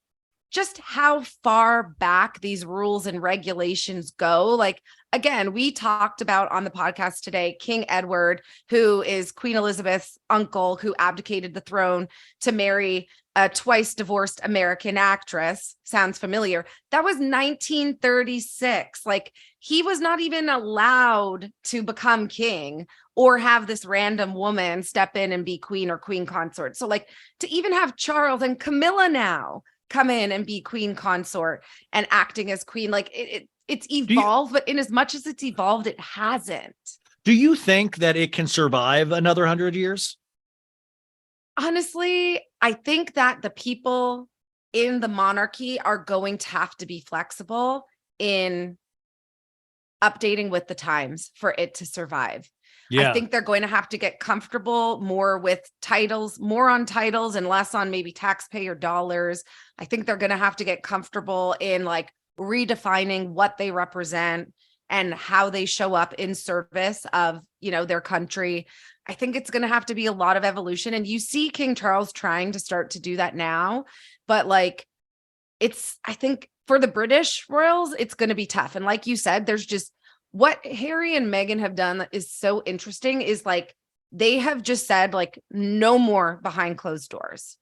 just how far back these rules and regulations go. Like, again, we talked about on the podcast today, King Edward, who is Queen Elizabeth's uncle, who abdicated the throne to marry a twice divorced American actress. Sounds familiar. That was 1936. Like he was not even allowed to become king or have this random woman step in and be queen or queen consort. So like to even have Charles and Camilla now come in and be queen consort and acting as queen, like it's evolved, but in as much as it's evolved, it hasn't. Do you think that it can survive another 100 years? Honestly, I think that the people in the monarchy are going to have to be flexible in updating with the times for it to survive. I think they're going to have to get comfortable more with titles, more on titles and less on maybe taxpayer dollars. I think they're going to have to get comfortable in like redefining what they represent and how they show up in service of, you know, their country. I think it's going to have to be a lot of evolution. And you see King Charles trying to start to do that now, but like, I think for the British royals, it's going to be tough. And like you said, there's just what Harry and Meghan have done that is so interesting is like, they have just said like, no more behind closed doors.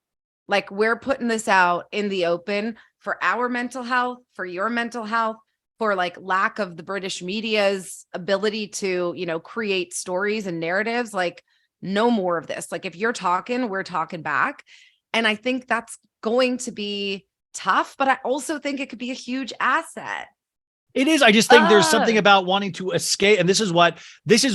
Like we're putting this out in the open for our mental health, for your mental health, for like lack of the British media's ability to, you know, create stories and narratives. Like no more of this. Like if you're talking, we're talking back. And I think that's going to be tough, but I also think it could be a huge asset. It is. I just think there's something about wanting to escape. And this is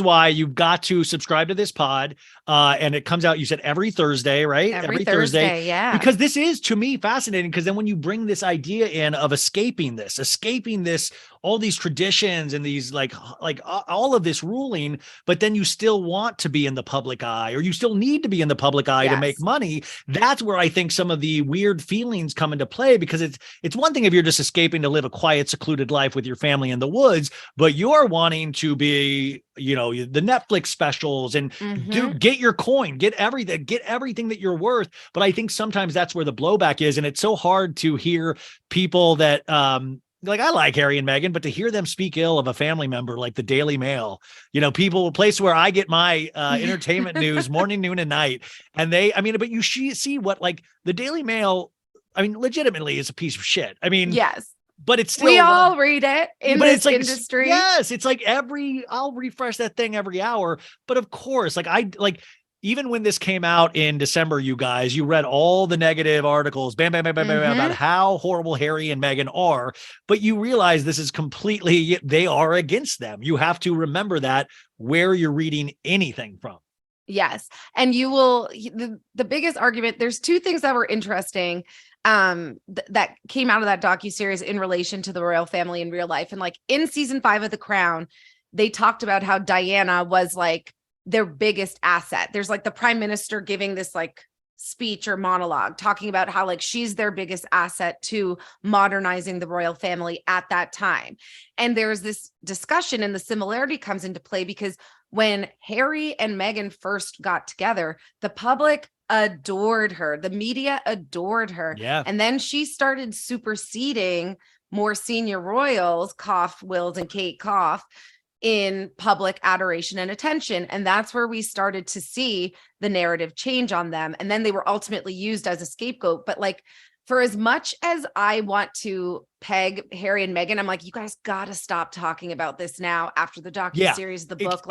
why you've got to subscribe to this pod. And it comes out, you said every Thursday, right? Every Thursday. Yeah. Because this is, to me, fascinating. Because then when you bring this idea in of escaping this, all these traditions and these like all of this ruling, but then you still want to be in the public eye, or you still need to be in the public eye to make money. That's where I think some of the weird feelings come into play, because it's one thing if you're just escaping to live a quiet, secluded life with your family in the woods, but you're wanting to be, the Netflix specials and get your coin, get everything that you're worth. But I think sometimes that's where the blowback is. And it's so hard to hear people that, I like Harry and Meghan, but to hear them speak ill of a family member, like the Daily Mail, people, a place where I get my entertainment news morning, noon, and night. And but you see what, like, the Daily Mail, legitimately is a piece of shit. Yes. But it's still, we all read it in this industry. Yes. It's like I'll refresh that thing every hour. But of course, even when this came out in December, you guys, you read all the negative articles, bam, about how horrible Harry and Meghan are, but you realize this is completely, they are against them. You have to remember that where you're reading anything from. Yes. And you will, the biggest argument, there's two things that were interesting that came out of that docuseries in relation to the royal family in real life. And like in season 5 of The Crown, they talked about how Diana was like their biggest asset. There's like the prime minister giving this like speech or monologue talking about how like she's their biggest asset to modernizing the royal family at that time. And there's this discussion, and the similarity comes into play because when Harry and Meghan first got together, the public adored her. The media adored her. Yeah. And then she started superseding more senior royals, cough, Wills and Kate cough, in public adoration and attention. And that's where we started to see the narrative change on them. And then they were ultimately used as a scapegoat. But like, for as much as I want to peg Harry and Meghan, I'm like, you guys got to stop talking about this now after the docuseries, the book.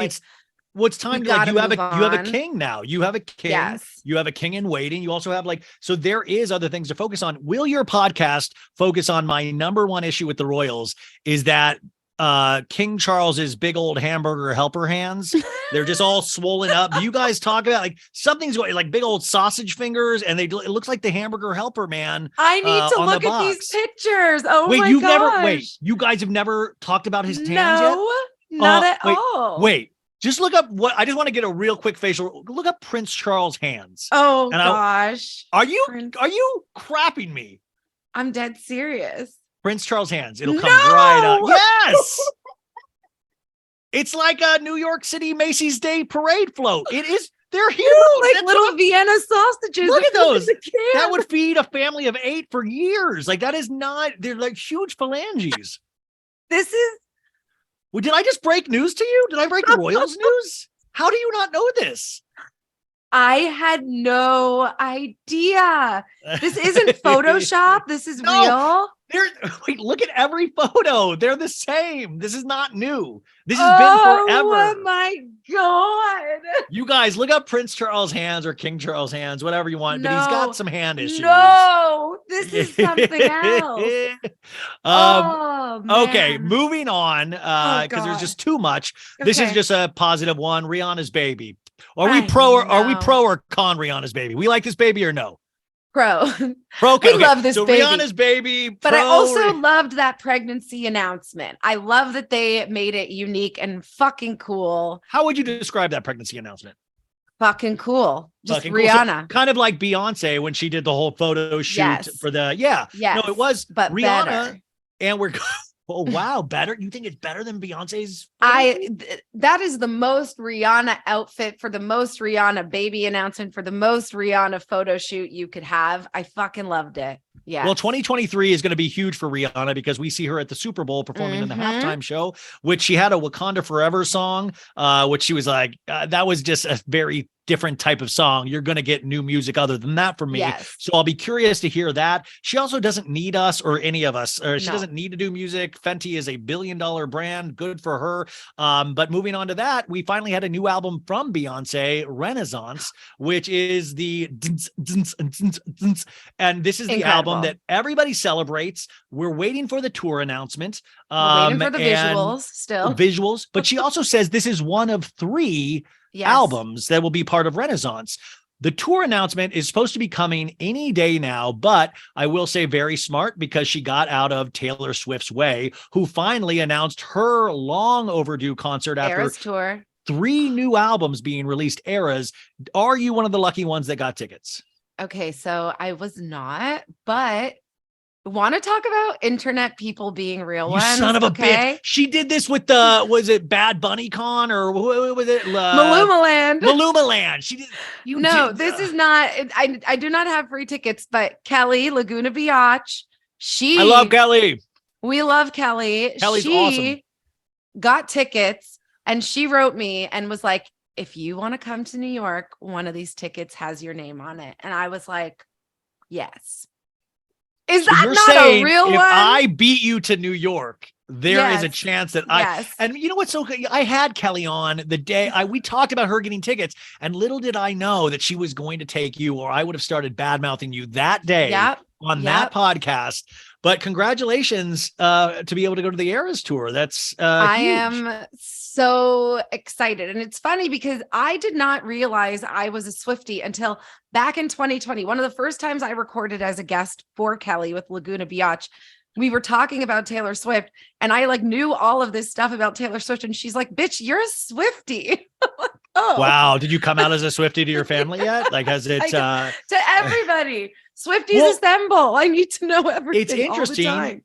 What's time to, like, you have a king now. You have a king. Yes. You have a king in waiting. You also have so there is other things to focus on. Will your podcast focus on my number one issue with the royals is that King Charles's big old hamburger helper hands, they're just all swollen up. Do you guys talk about like something's going, like big old sausage fingers, and it looks like the hamburger helper man? I need to look at these pictures. Oh my gosh. You guys have never talked about his hands yet? Not at all. Wait. Just look up I just want to get a real quick facial. Look up Prince Charles' hands. Oh gosh. Are you crapping me? I'm dead serious. Prince Charles' hands. It'll come right up. Yes. It's like a New York City Macy's Day Parade float. It is. They're huge. Like little Vienna sausages. Look at those. That would feed a family of 8 for years. Like that is not. They're like huge phalanges. This is. Well, did I just break news to you? Did I break the Royals news? How do you not know this? I had no idea. This isn't Photoshop. This is real. Wait, look at every photo. They're the same. This is not new. This has been forever. Oh my God. You guys look up Prince Charles' hands or King Charles' hands, whatever you want, but he's got some hand issues. No, this is something else. Okay, moving on, because there's just too much. Okay. This is just a positive one. Rihanna's baby. Are we pro or con Rihanna's baby? We like this baby or no? Pro. Okay. We love this baby. Rihanna's baby. But I also loved that pregnancy announcement. I love that they made it unique and fucking cool. How would you describe that pregnancy announcement? Fucking cool. Just Rihanna. So, kind of like Beyonce when she did the whole photo shoot for the, Yes. No, it was but Rihanna. Better. And we're oh wow, better. You think it's better than Beyonce's? That is the most Rihanna outfit for the most Rihanna baby announcement for the most Rihanna photo shoot you could have. I fucking loved it. Yeah. Well, 2023 is going to be huge for Rihanna because we see her at the Super Bowl performing in the halftime show, which she had a Wakanda Forever song, which she was like, that was just a very different type of song, you're going to get new music other than that from me. Yes. So I'll be curious to hear that. She also doesn't need us or any of us, or she No. doesn't need to do music. Fenty is a billion-dollar brand. Good for her. But moving on to that, we finally had a new album from Beyonce, Renaissance, which is the and this is the album that everybody celebrates. We're waiting for the tour announcement. We're waiting for the visuals, but she also says this is one of 3 albums that will be part of Renaissance. The tour announcement is supposed to be coming any day now, but I will say very smart, because she got out of Taylor Swift's way, who finally announced her long overdue concert after Eras tour. 3 new albums being released. Eras. Are you one of the lucky ones that got tickets? Okay, so I was not, but want to talk about internet people being real You ones? son of a bitch. She did this with the, was it Bad Bunny Con or what was it? Maluma Land. She did. This is not, I do not have free tickets, but Kelly, Laguna Biatch, I love Kelly. We love Kelly. Kelly's awesome. Got tickets and she wrote me and was like, if you want to come to New York, one of these tickets has your name on it. And I was like, yes. Is that not a real one? If I beat you to New York, there is a chance that and you know what's so good? I had Kelly on the day we talked about her getting tickets, and little did I know that she was going to take you, or I would have started bad-mouthing you that day on that podcast. But congratulations to be able to go to the Eras tour. That's I huge. am so excited. And it's funny because I did not realize I was a Swiftie until back in 2020. One of the first times I recorded as a guest for Kelly with Laguna Biatch, we were talking about Taylor Swift, and I knew all of this stuff about Taylor Swift. And she's like, bitch, you're a Swiftie. Oh, wow. Did you come out as a Swiftie to your family yet? Has it to everybody? Swifties assemble. I need to know everything. It's interesting. All the time.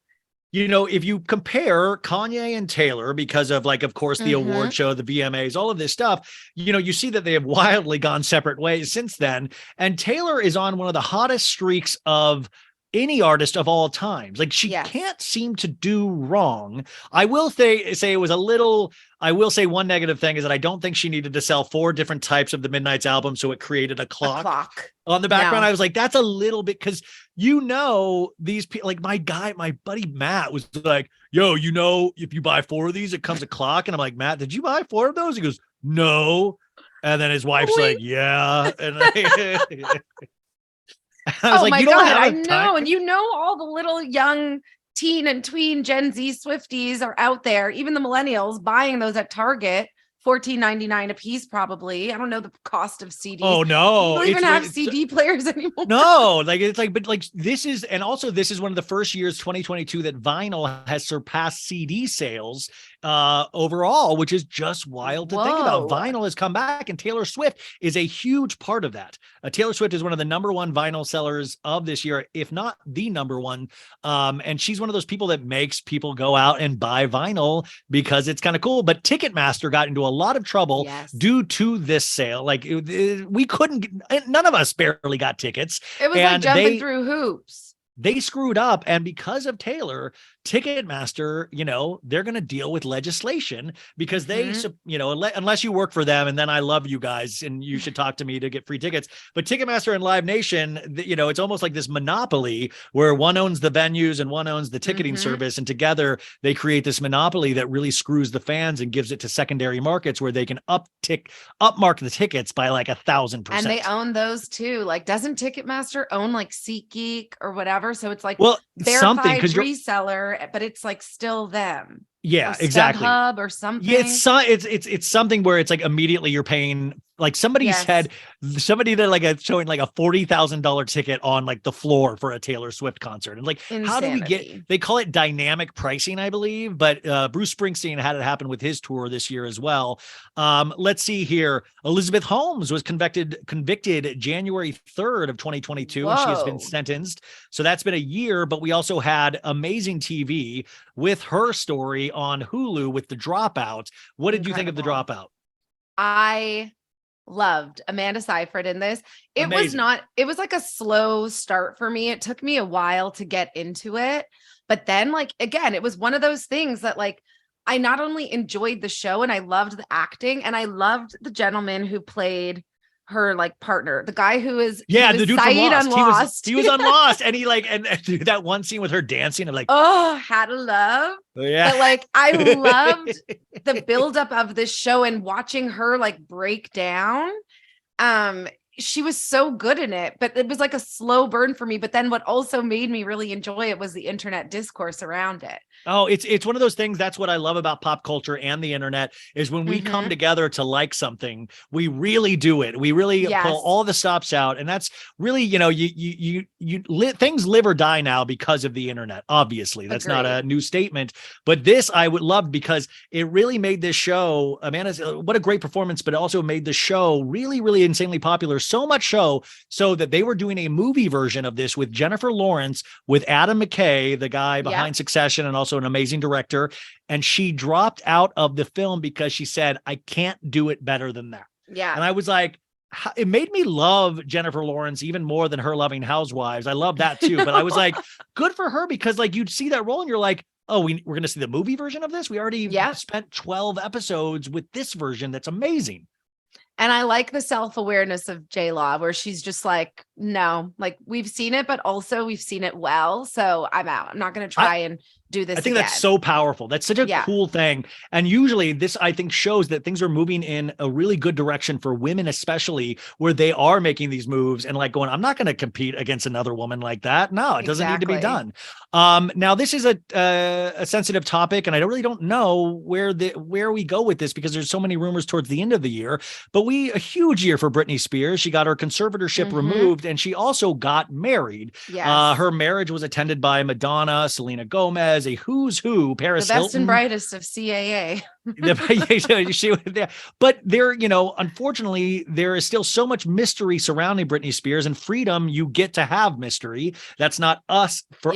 If you compare Kanye and Taylor, because of of course, the award show, the VMAs, all of this stuff, you see that they have wildly gone separate ways since then. And Taylor is on one of the hottest streaks of any artist of all times. She can't seem to do wrong. I will say it was a little, I will say one negative thing is that I don't think she needed to sell 4 different types of the Midnight's album. So it created a clock on the background. I was like, that's a little bit, because these people, my buddy Matt was like, yo, if you buy 4 of these, it comes a clock. And I'm like, Matt, did you buy 4 of those? He goes, no. And then his wife's like, yeah. And I was my God, I know. And all the little young teen and tween Gen Z Swifties are out there, even the millennials buying those at Target, $14.99 a piece, probably. I don't know the cost of CDs. Oh no. We don't even have CD players anymore. No, this is one of the first years, 2022, that vinyl has surpassed CD sales overall, which is just wild to think about. Vinyl has come back, and Taylor Swift is a huge part of that. Taylor Swift is one of the number 1 vinyl sellers of this year, if not the number 1. And she's one of those people that makes people go out and buy vinyl because it's kind of cool. But Ticketmaster got into a lot of trouble due to this sale. We couldn't, none of us barely got tickets. It was like jumping through hoops. They screwed up, and because of Taylor, Ticketmaster, they're going to deal with legislation because they, unless you work for them, and then I love you guys and you should talk to me to get free tickets. But Ticketmaster and Live Nation, it's almost like this monopoly where one owns the venues and one owns the ticketing service, and together they create this monopoly that really screws the fans and gives it to secondary markets where they can upmark the tickets by 1,000%. And they own those too. Doesn't Ticketmaster own SeatGeek or whatever? So it's verified reseller, but it's still them. Yeah, exactly. Hub or something. Yeah, it's something where it's immediately you're paying. Somebody said, somebody that showing a $40,000 ticket on the floor for a Taylor Swift concert. And how do we get, they call it dynamic pricing, I believe, but Bruce Springsteen had it happen with his tour this year as well. Let's see here. Elizabeth Holmes was convicted January 3rd of 2022. And she has been sentenced. So that's been a year, but we also had Amazing TV with her story on Hulu with The Dropout. What did you think of The Dropout? I loved Amanda Seyfried in this. It was a slow start for me. It took me a while to get into it, but then again, it was one of those things that I not only enjoyed the show and I loved the acting, and I loved the gentleman who played her like partner, the guy who is the dude from Saeed Lost. on Lost. He was on Lost, and he like and that one scene with her dancing and like Had a love. yeah. But like I loved the buildup of this show and watching her like break down. She was so good in it, but it was like a slow burn for me. But then what also made me really enjoy it was the internet discourse around it. Oh, it's one of those things. That's what I love about pop culture and the internet is when we come together to like something, we really do it. We really pull all the stops out. And that's really, you know, things live or die now because of the internet. Obviously, that's not a new statement, but this I would love because it really made this show, Amanda's, what a great performance, but it also made the show really, really insanely popular. So much so that they were doing a movie version of this with Jennifer Lawrence, with Adam McKay, the guy behind Succession, and also an amazing director. And she dropped out of the film because she said, I can't do it better than that. Yeah. And I was like, it made me love Jennifer Lawrence even more than her loving Housewives. I love that too. But I was like, good for her, because like you'd see that role and you're like, oh, we're going to see the movie version of this. We already spent 12 episodes with this version. That's amazing. And I like the self-awareness of J-Law, where she's just like, no, like we've seen it, but also we've seen it well. So I'm out. I'm not going to try and do this. I think that's so powerful. That's such a cool thing. And usually this, I think, shows that things are moving in a really good direction for women, especially where they are making these moves and like going, I'm not going to compete against another woman like that. No, it doesn't need to be done. Now this is a sensitive topic, and I really don't know where we go with this because there's so many rumors towards the end of the year, but a huge year for Britney Spears. She got her conservatorship removed, and she also got married. Yes. Her marriage was attended by Madonna, Selena Gomez, a who's who, Paris Hilton. The best and brightest of CAA. But there, you know, unfortunately, there is still so much mystery surrounding Britney Spears, and freedom, you get to have mystery. That's not us for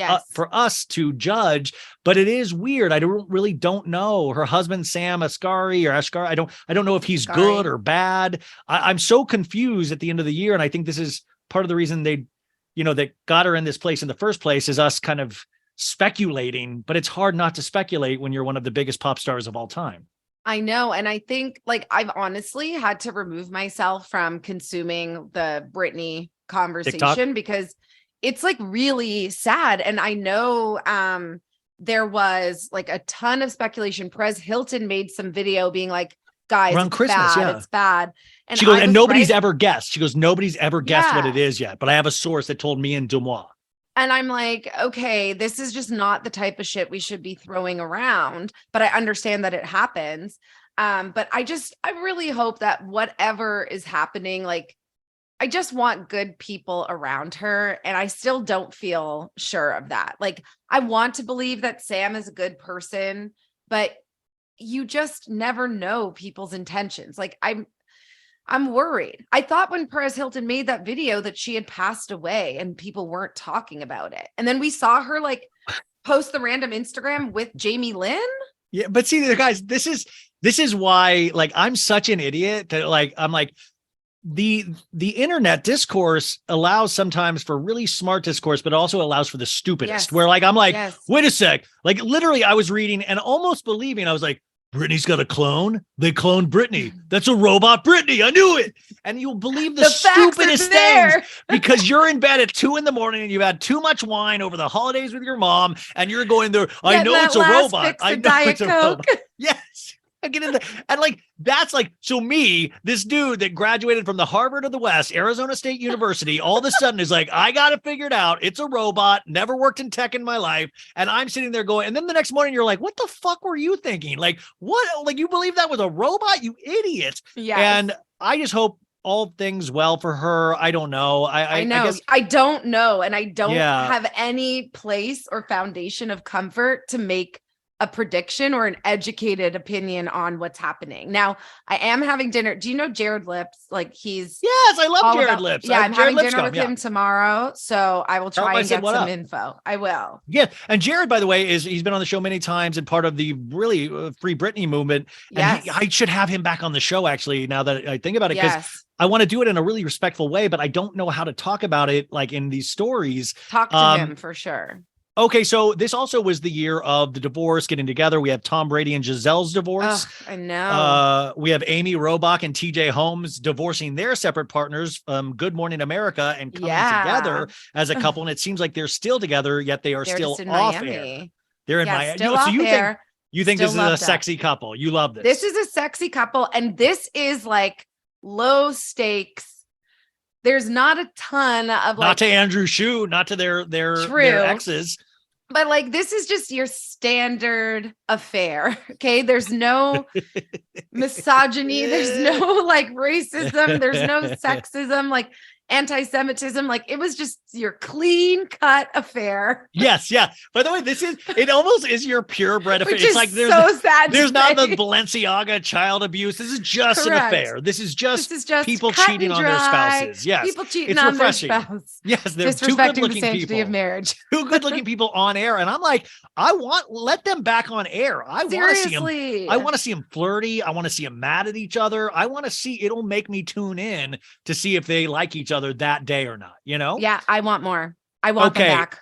us to judge, but it is weird. I really don't know. Her husband, Sam Asghari or Asghari, I don't know if he's good or bad. I'm so confused at the end of the year. And I think this is part of the reason they got her in this place in the first place, is us kind of speculating, but it's hard not to speculate when you're one of the biggest pop stars of all time. I know. And I think like I've honestly had to remove myself from consuming the Britney conversation TikTok, because it's like really sad. And I know there was like a ton of speculation. Perez Hilton made some video being like, guys, around Christmas, it's bad. And she goes, and nobody's ever guessed. She goes, nobody's ever guessed what it is yet, but I have a source that told me and Dumois. And I'm like, okay, this is just not the type of shit we should be throwing around, but I understand that it happens. But I really hope that whatever is happening, like, I just want good people around her. And I still don't feel sure of that. Like, I want to believe that Sam is a good person, but you just never know people's intentions. Like, I'm worried. I thought when Perez Hilton made that video that she had passed away and people weren't talking about it. And then we saw her like post the random Instagram with Jamie Lynn. Yeah. But see, guys, this is why, like, I'm such an idiot that like, I'm like, the internet discourse allows sometimes for really smart discourse, but also allows for the stupidest, where like, I'm like, wait a sec. Like literally I was reading and almost believing, I was like, Britney's got a clone. They cloned Britney. That's a robot Britney. I knew it. And you'll believe the stupidest things because you're in bed at 2 a.m. and you've had too much wine over the holidays with your mom. And you're going there. I know it's a robot. I know it's a robot. Yes. I get in there. And like, that's like, so me, this dude that graduated from the Harvard of the West, Arizona State University, all of a sudden is like, I got it figured out. It's a robot. Never worked in tech in my life. And I'm sitting there going, and then the next morning you're like, what the fuck were you thinking? Like, what? Like, you believe that was a robot? You idiot. Yeah. And I just hope all things well for her. I don't know. I know. I guess, I don't know. And I don't have any place or foundation of comfort to make a prediction or an educated opinion on what's happening. Now, I am having dinner. Do you know Jared Lips? Like yes, I love Jared Lips. Yeah, I'm having dinner with him tomorrow. So I will try and get some info. I will. Yeah. And Jared, by the way, he's been on the show many times and part of the really Free Britney movement. And I should have him back on the show, actually, now that I think about it, because I want to do it in a really respectful way, but I don't know how to talk about it like in these stories. Talk to him for sure. Okay, so this also was the year of the divorce getting together. We have Tom Brady and Gisele's divorce. I know. We have Amy Robach and TJ Holmes divorcing their separate partners, Good Morning America, and coming together as a couple. And it seems like they're still together, yet they're still in off Miami. air. They're in Miami. Still off air. You think this is a sexy couple? You love this. This is a sexy couple, and this is like low stakes. There's not a ton of not to Andrew Shue, not to their exes. But like, this is just your standard affair. Okay. There's no misogyny. There's no like racism. There's no sexism, like anti-Semitism. Like, it was just your clean cut affair. Yes. Yeah. By the way, it almost is your purebred affair. It's like, there's not the Balenciaga child abuse. This is just an affair. This is just people cheating on their spouses. Yes. People cheating on their spouse. Yes. They're two good-looking people. Of marriage. Two good-looking people on air. And I'm like, let them back on air. I want to see them flirty. I want to see them mad at each other. I want to see, it'll make me tune in to see if they like each other that day or not, you know? Yeah, I want more. I want them back.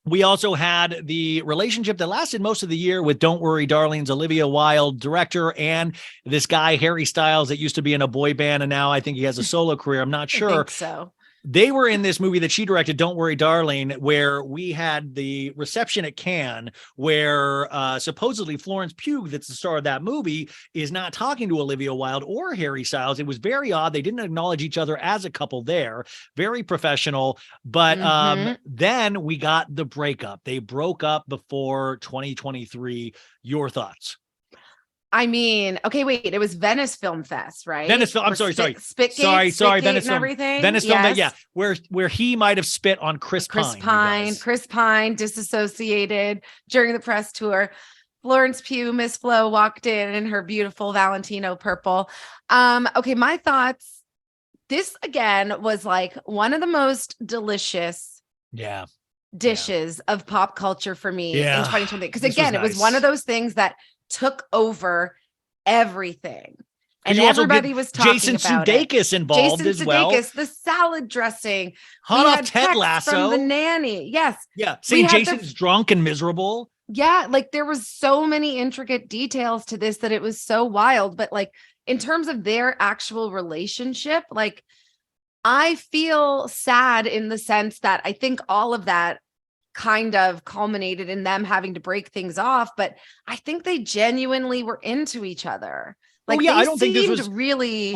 We also had the relationship that lasted most of the year with Don't Worry Darling's Olivia Wilde, director, and this guy, Harry Styles, that used to be in a boy band, and now I think he has a solo career. I'm not sure. I think so. They were in this movie that she directed, Don't Worry Darling, where we had the reception at Cannes, where supposedly Florence Pugh, that's the star of that movie, is not talking to Olivia Wilde or Harry Styles. It was very odd. They didn't acknowledge each other as a couple there. Very professional. But then we got the breakup. They broke up before 2023. Your thoughts? I mean, okay, wait, it was Venice Film Fest, right? Venice Film. I'm sorry. Spitgate, Venice Film. Everything. Venice Film. Yeah, where he might have spit on Chris Pine. Chris Pine disassociated during the press tour. Florence Pugh, Miss Flo, walked in her beautiful Valentino purple. Okay, my thoughts. This again was like one of the most delicious dishes of pop culture for me in 2020. Because again, it was one of those things that took over everything, and everybody was talking Jason about Sudeikis involved as well. The salad dressing, hot off Ted Lasso from the nanny. Yes, saying Jason's drunk and miserable. Yeah, like there was so many intricate details to this that it was so wild. But like in terms of their actual relationship, like I feel sad in the sense that I think all of that kind of culminated in them having to break things off, but I think they genuinely were into each other. Like, I don't think this was really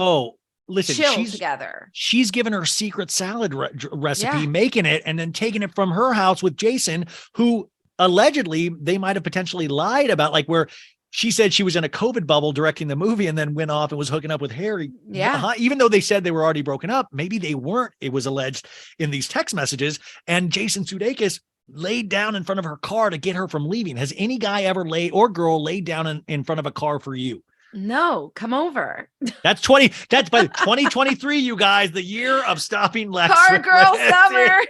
listen, together. She's given her secret salad recipe, making it, and then taking it from her house with Jason, who allegedly they might have potentially lied about, like where she said she was in a COVID bubble directing the movie and then went off and was hooking up with Harry. Yeah. Even though they said they were already broken up, maybe they weren't. It was alleged in these text messages, and Jason Sudeikis laid down in front of her car to get her from leaving. Has any guy ever laid down in front of a car for you? No, come over. That's by 2023, you guys, the year of stopping Lex. Car girl summer.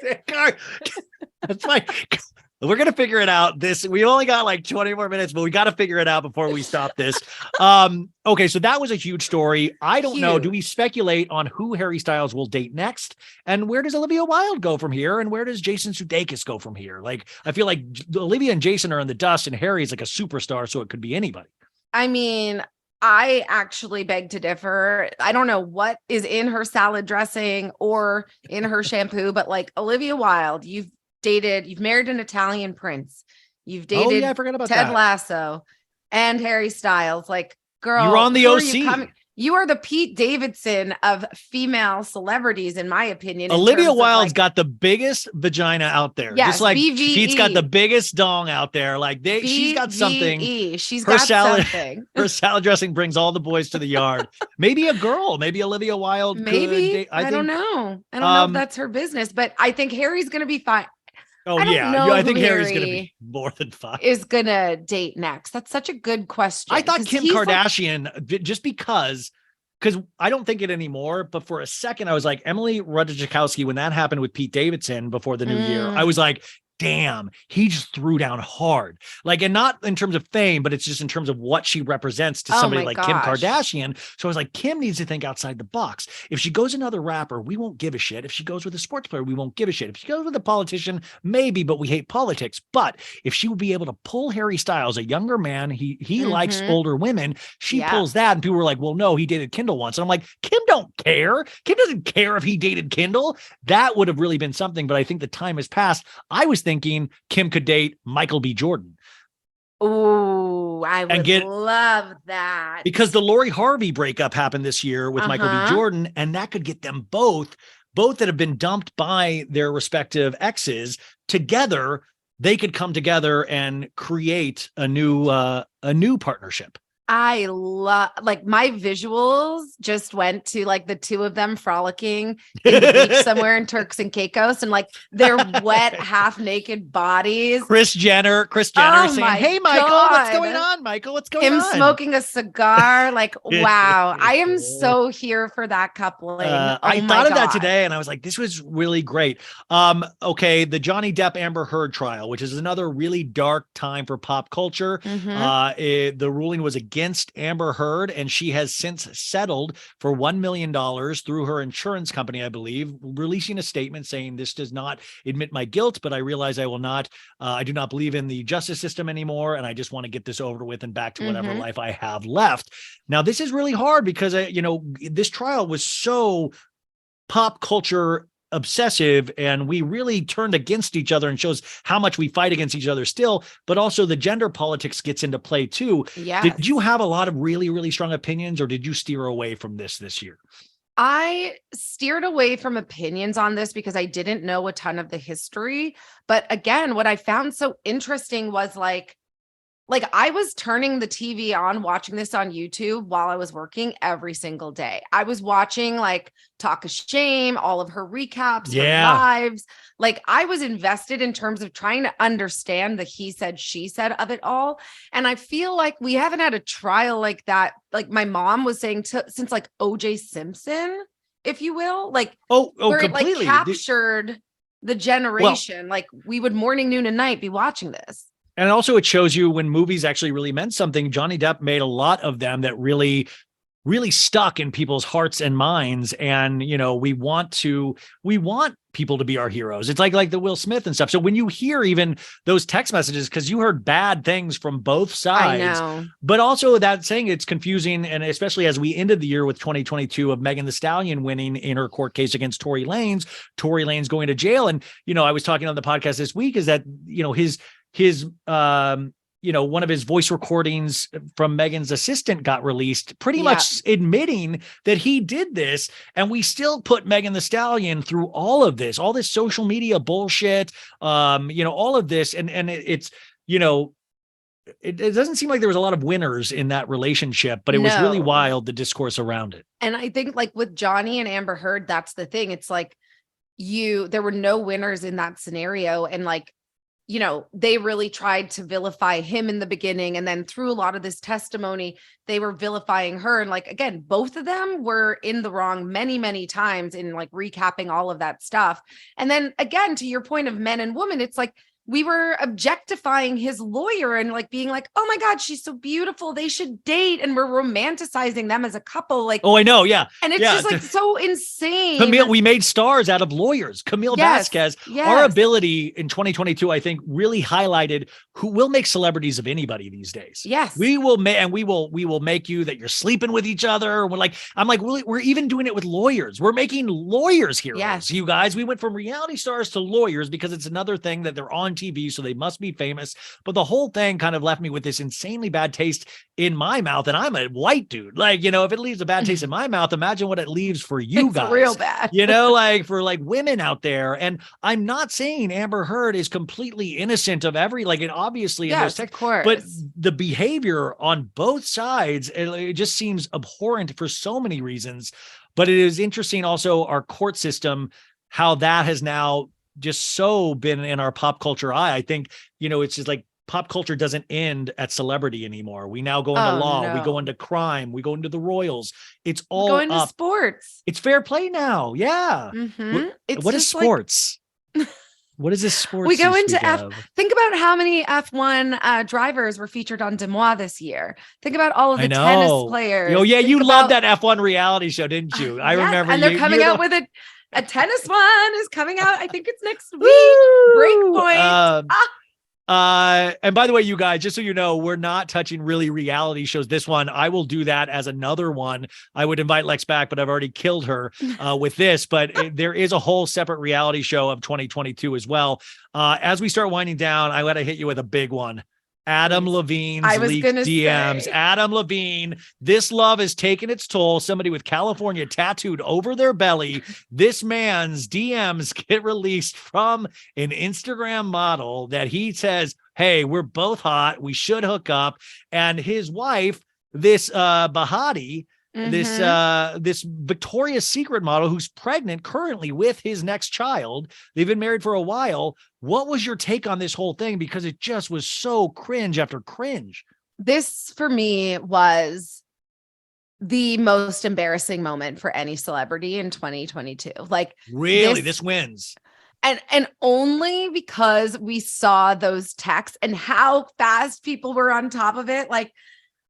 That's right. We're going to figure it out. We only got like 20 more minutes, but we got to figure it out before we stop this. Okay. So that was a huge story. I don't know. Do we speculate on who Harry Styles will date next? And where does Olivia Wilde go from here? And where does Jason Sudeikis go from here? Like, I feel like Olivia and Jason are in the dust and Harry's like a superstar. So it could be anybody. I mean, I actually beg to differ. I don't know what is in her salad dressing or in her shampoo, but like Olivia Wilde, you've married an Italian prince. You've dated I forgot about Ted that. Lasso and Harry Styles. Like, girl, you're on the OC. You are the Pete Davidson of female celebrities, in my opinion. Olivia Wilde's got the biggest vagina out there. Yes, just like BVE. Pete's got the biggest dong out there. Like she's got something. She's got something. Her salad dressing brings all the boys to the yard. Maybe a girl. Maybe Olivia Wilde. Maybe. I don't know. I don't know if that's her business, but I think Harry's going to be fine. Oh, I think Harry's going to be more than fine. Is going to date next. That's such a good question. I thought Kim Kardashian, just because I don't think it anymore, but for a second I was like, Emily Ratajkowski, when that happened with Pete Davidson before the new year, I was like, damn, he just threw down hard. Like, and not in terms of fame, but it's just in terms of what she represents to somebody like Kim Kardashian. So I was like, Kim needs to think outside the box. If she goes another rapper, we won't give a shit. If she goes with a sports player, we won't give a shit. If she goes with a politician, maybe, but we hate politics. But if she would be able to pull Harry Styles, a younger man, he likes older women, she pulls that. And people were like, well, no, he dated Kendall once. And I'm like, Kim don't care. Kim doesn't care if he dated Kendall. That would have really been something. But I think the time has passed. I was thinking Kim could date Michael B. Jordan. Oh, I would love that. Because the Lori Harvey breakup happened this year with Michael B. Jordan, and that could get them both that have been dumped by their respective exes together. They could come together and create a new partnership. I love, like, my visuals just went to like the two of them frolicking in the beach somewhere in Turks and Caicos, and like their wet, half naked bodies. Chris Jenner saying, "Hey, Michael, what's going on? Michael, what's going on?" Him smoking a cigar. Like, wow, I am so here for that coupling. I thought of that today, and I was like, this was really great. Okay, the Johnny Depp Amber Heard trial, which is another really dark time for pop culture. The ruling was against Amber Heard, and she has since settled for $1 million through her insurance company, I believe, releasing a statement saying, this does not admit my guilt, but I realize I will not, I do not believe in the justice system anymore, and I just want to get this over with and back to whatever life I have left. Now, this is really hard because, this trial was so pop culture obsessive, and we really turned against each other, and shows how much we fight against each other still, but also the gender politics gets into play too. Yeah. Did you have a lot of really, really strong opinions, or did you steer away from this year? I steered away from opinions on this because I didn't know a ton of the history. But again, what I found so interesting was like I was turning the TV on, watching this on YouTube while I was working every single day. I was watching like Talk of Shame, all of her recaps, her lives. Like, I was invested in terms of trying to understand the he said, she said of it all. And I feel like we haven't had a trial like that. Like my mom was saying since like OJ Simpson, if you will, like, where completely. It like captured the generation. Like, we would morning, noon, and night be watching this. And also it shows you when movies actually really meant something. Johnny Depp made a lot of them that really, really stuck in people's hearts and minds. And, we want people to be our heroes. It's like the Will Smith and stuff. So when you hear even those text messages, because you heard bad things from both sides, I know. But also that saying it's confusing. And especially as we ended the year with 2022 of Megan Thee Stallion winning in her court case against Tory Lanez going to jail. And, I was talking on the podcast this week is that, his one of his voice recordings from Megan's assistant got released, pretty much admitting that he did this. And we still put Megan Thee Stallion through all this social media bullshit, all of this. And it's, it doesn't seem like there was a lot of winners in that relationship, but it was really wild, the discourse around it. And I think like with Johnny and Amber Heard, that's the thing. It's like there were no winners in that scenario. And like, they really tried to vilify him in the beginning. And then through a lot of this testimony, they were vilifying her. And like, again, both of them were in the wrong many, many times in like recapping all of that stuff. And then again, to your point of men and women, it's like, we were objectifying his lawyer and like being like, oh my God, she's so beautiful, they should date. And we're romanticizing them as a couple. Like, oh, I know. Yeah. And it's just like so insane. Camille, we made stars out of lawyers. Camille Vasquez, our ability in 2022, I think really highlighted who will make celebrities of anybody these days. Yes. We will make you that you're sleeping with each other. We're even doing it with lawyers. We're making lawyers heroes. Yes. You guys, we went from reality stars to lawyers because it's another thing that they're on TV, so they must be famous. But the whole thing kind of left me with this insanely bad taste in my mouth. And I'm a white dude. Like, if it leaves a bad taste in my mouth, imagine what it leaves for you guys. Real bad. Like for like women out there. And I'm not saying Amber Heard is completely innocent of it obviously in those texts, of course. But the behavior on both sides, it just seems abhorrent for so many reasons. But it is interesting also our court system, how that has now just so been in our pop culture eye. I think, it's just like pop culture doesn't end at celebrity anymore. We now go into law, we go into crime, we go into the royals. It's all going to up. Sports. It's fair play now. Yeah. Mm-hmm. What is sports? What is this sports? We go into of? Think about how many F1 drivers were featured on Demois this year. Think about all of the tennis players. Oh yeah, Think you loved that F1 reality show, didn't you? I remember. And they're coming out with a tennis one is coming out. I think it's next week. Breakpoint. And by the way, you guys, just so you know, we're not touching really reality shows. This one, I will do that as another one. I would invite Lex back, but I've already killed her with this. But there is a whole separate reality show of 2022 as well. As we start winding down, I got to hit you with a big one. Adam Levine's leaked DMs. Adam Levine, this love has taken its toll. Somebody with California tattooed over their belly. This man's DMs get released from an Instagram model that he says, hey, we're both hot. We should hook up. And his wife, this Bahati, this Victoria's Secret model who's pregnant currently with his next child. They've been married for a while. What was your take on this whole thing? Because it just was so cringe after cringe. This for me was the most embarrassing moment for any celebrity in 2022. Like really, this wins. And only because we saw those texts and how fast people were on top of it. Like,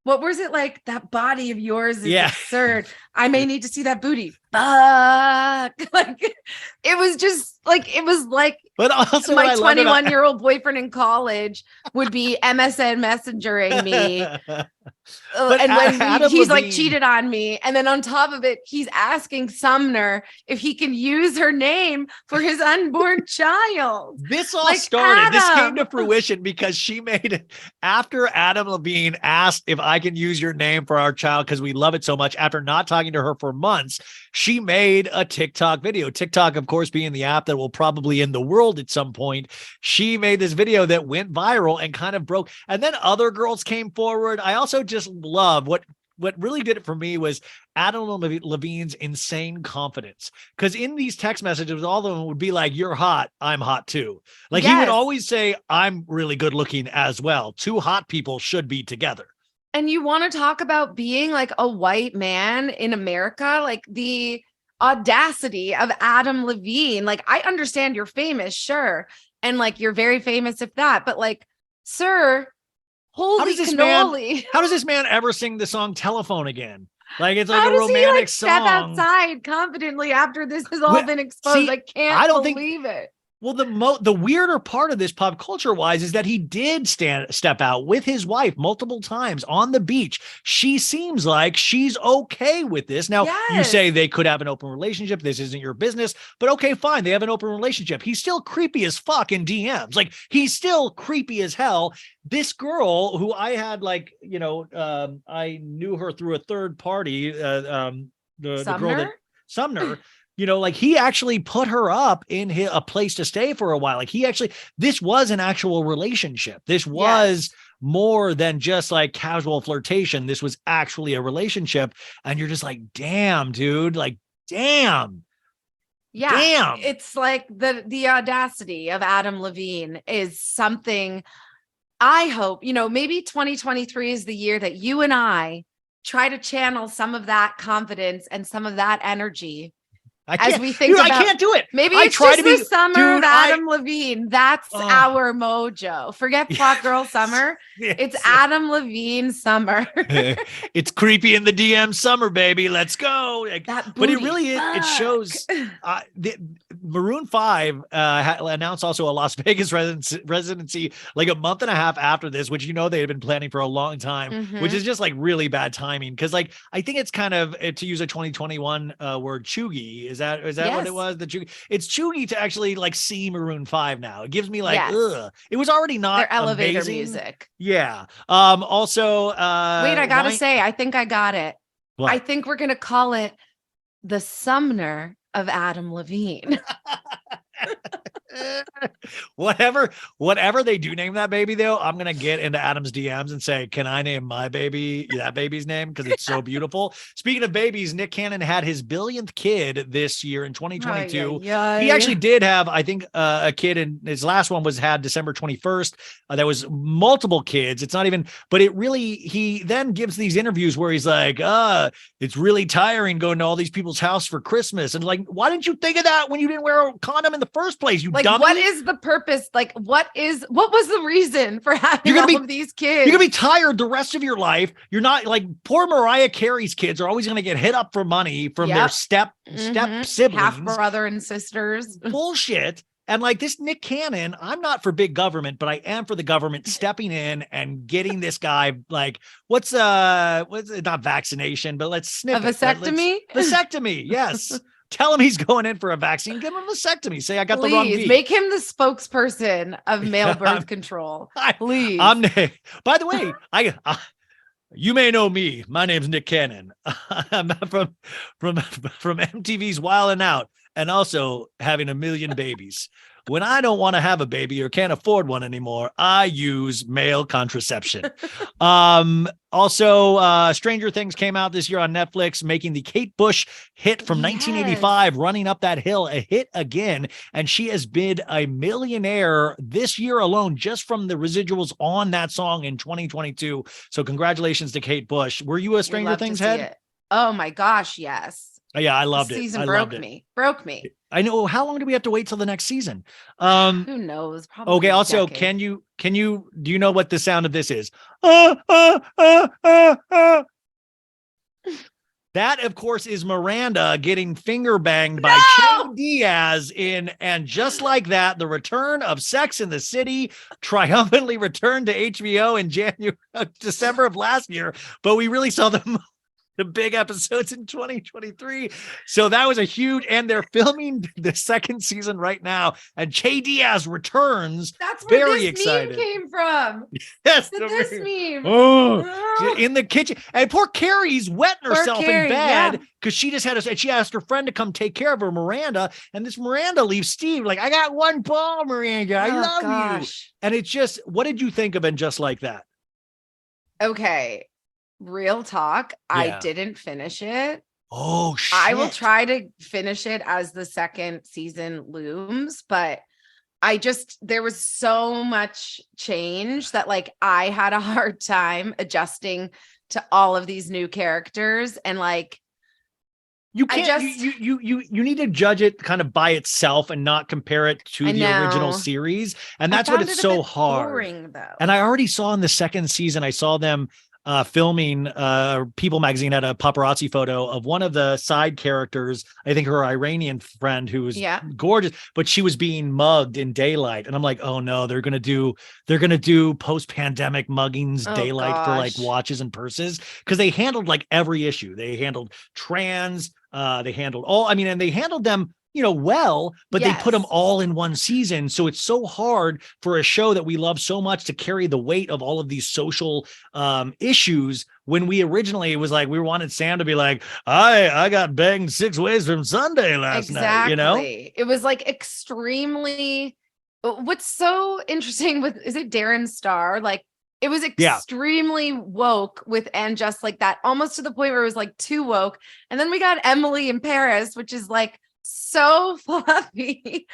what was it like? That body of yours is absurd. I may need to see that booty. Fuck. Like, it was just like, it was like, but also my 21-year-old boyfriend in college would be MSN messengering me. And when he's like cheated on me. And then on top of it, he's asking Sumner if he can use her name for his unborn child. This all started. This came to fruition because she made it after Adam Levine asked if I can use your name for our child because we love it so much. After not talking to her for months, she made a TikTok video. TikTok, of course, being the app that will probably end the world at some point. She made this video that went viral and kind of broke. And then other girls came forward. I also just love what really did it for me was Adam Levine's insane confidence. Because in these text messages, all of them would be like, you're hot, I'm hot too. Like he would always say, I'm really good looking as well. Two hot people should be together. And you want to talk about being like a white man in America, like the audacity of Adam Levine. Like, I understand you're famous, sure. And like, you're very famous if that, but like, sir, holy cannoli. How does this man ever sing the song Telephone again? Like, it's like a romantic song. Step outside confidently after this has all been exposed. I can't believe it. Well, the weirder part of this pop culture wise is that he did step out with his wife multiple times on the beach. She seems like she's okay with this. Now, you say they could have an open relationship. This isn't your business, but okay, fine. They have an open relationship. He's still creepy as fuck in DMs. Like, he's still creepy as hell. This girl who I had I knew her through a third party, the girl that Sumner, like he actually put her up in a place to stay for a while. Like this was an actual relationship. This was more than just like casual flirtation. This was actually a relationship. And you're just like, damn, dude, like, damn. Yeah. Damn. It's like the audacity of Adam Levine is something I hope, maybe 2023 is the year that you and I try to channel some of that confidence and some of that energy. I can't do it. Maybe it's just the summer of Adam Levine. That's our mojo. Forget Plot Girl Summer. It's Adam Levine summer. It's creepy in the DM summer, baby. Let's go. But it really is. It shows. Maroon 5 announced also a Las Vegas residency like a month and a half after this, which they had been planning for a long time, which is just like really bad timing. Because like I think it's kind of, to use a 2021 word, chuggy. Is that what it was? It's chuggy to actually like see Maroon 5 now. It gives me like, ugh. It was already not their elevator amazing music. Yeah. Also, wait, I gotta say, I think I got it. What? I think we're gonna call it the Sumner of Adam Levine. whatever they do name that baby, though, I'm gonna get into Adam's DMs and say, can I name my baby that baby's name? Because it's so beautiful. Speaking of babies, Nick Cannon had his billionth kid this year in 2022. He actually did have, I think, a kid, and his last one had December 21st. There was multiple kids. It's not even, but he then gives these interviews where he's like, it's really tiring going to all these people's house for Christmas. And like, why didn't you think of that when you didn't wear a condom in the first place? You dummy. What is the purpose? Like, what was the reason for having all of these kids? You're gonna be tired the rest of your life. You're not like poor Mariah Carey's kids are always gonna get hit up for money from their step siblings, half brother and sisters. Bullshit. And like this Nick Cannon, I'm not for big government, but I am for the government stepping in and getting this guy like, what's not vaccination, but let's snip a vasectomy. Vasectomy, yes. Tell him he's going in for a vaccine. Give him a vasectomy. Say, I got the wrong V. Make him the spokesperson of male birth control. Please. By the way, you may know me. My name's Nick Cannon. I'm from MTV's Wildin' Out and also having a million babies. When I don't want to have a baby or can't afford one anymore, I use male contraception. Also, Stranger Things came out this year on Netflix, making the Kate Bush hit from 1985, Running Up That Hill, a hit again. And she has been a millionaire this year alone, just from the residuals on that song in 2022. So congratulations to Kate Bush. Were you a Stranger Things head? Oh my gosh, yes. Yeah, I loved it. Season broke me. I know. How long do we have to wait till the next season? Who knows? Probably okay. Also, do you know what the sound of this is? That, of course, is Miranda getting finger banged by Che Diaz and just like that, the return of Sex in the City triumphantly returned to HBO in December of last year. But we really saw the big episodes in 2023. So that was a huge, and they're filming the second season right now. And Che Diaz returns. That's where very this excited. Meme came from. Yes. This meme. In the kitchen. And poor Carrie's wetting herself in bed because she asked her friend to come take care of her, Miranda. And this Miranda leaves Steve like, I got one ball, Miranda. I love you. And it's just, what did you think of it just like that? Okay. Real talk, I didn't finish it. Oh shit. I will try to finish it as the second season looms, but there was so much change that like I had a hard time adjusting to all of these new characters, and like you can't you need to judge it kind of by itself and not compare it to the original series, and that's what it's so hard. Boring, though. And I already saw in the second season, I saw them filming People magazine had a paparazzi photo of one of the side characters, I think her Iranian friend, who was gorgeous, but she was being mugged in daylight. And I'm like, oh no, they're going to do post-pandemic muggings daylight for like watches and purses. Cause they handled like every issue. They handled trans, they handled and they handled them well, but they put them all in one season. So it's so hard for a show that we love so much to carry the weight of all of these social issues. When we originally, it was like, we wanted Sam to be like, I got banged 6 ways from Sunday last night, It was like extremely, what's so interesting is it Darren Star? Like, it was extremely woke and just like that, almost to the point where it was like too woke. And then we got Emily in Paris, which is like, so fluffy.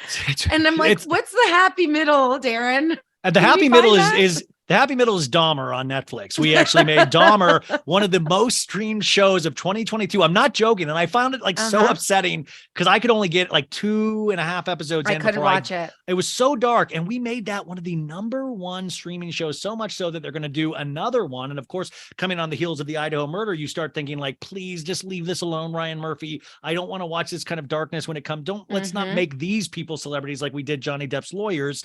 And I'm like, what's the happy middle, Darren? The happy middle is The Happy Middle is Dahmer on Netflix. We actually made Dahmer one of the most streamed shows of 2022. I'm not joking. And I found it like so upsetting because I could only get like 2.5 episodes in. I couldn't watch it. It was so dark. And we made that one of the #1 streaming shows, so much so that they're going to do another one. And of course, coming on the heels of the Idaho murder, you start thinking like, please just leave this alone, Ryan Murphy. I don't want to watch this kind of darkness when it comes. Let's not make these people celebrities like we did Johnny Depp's lawyers.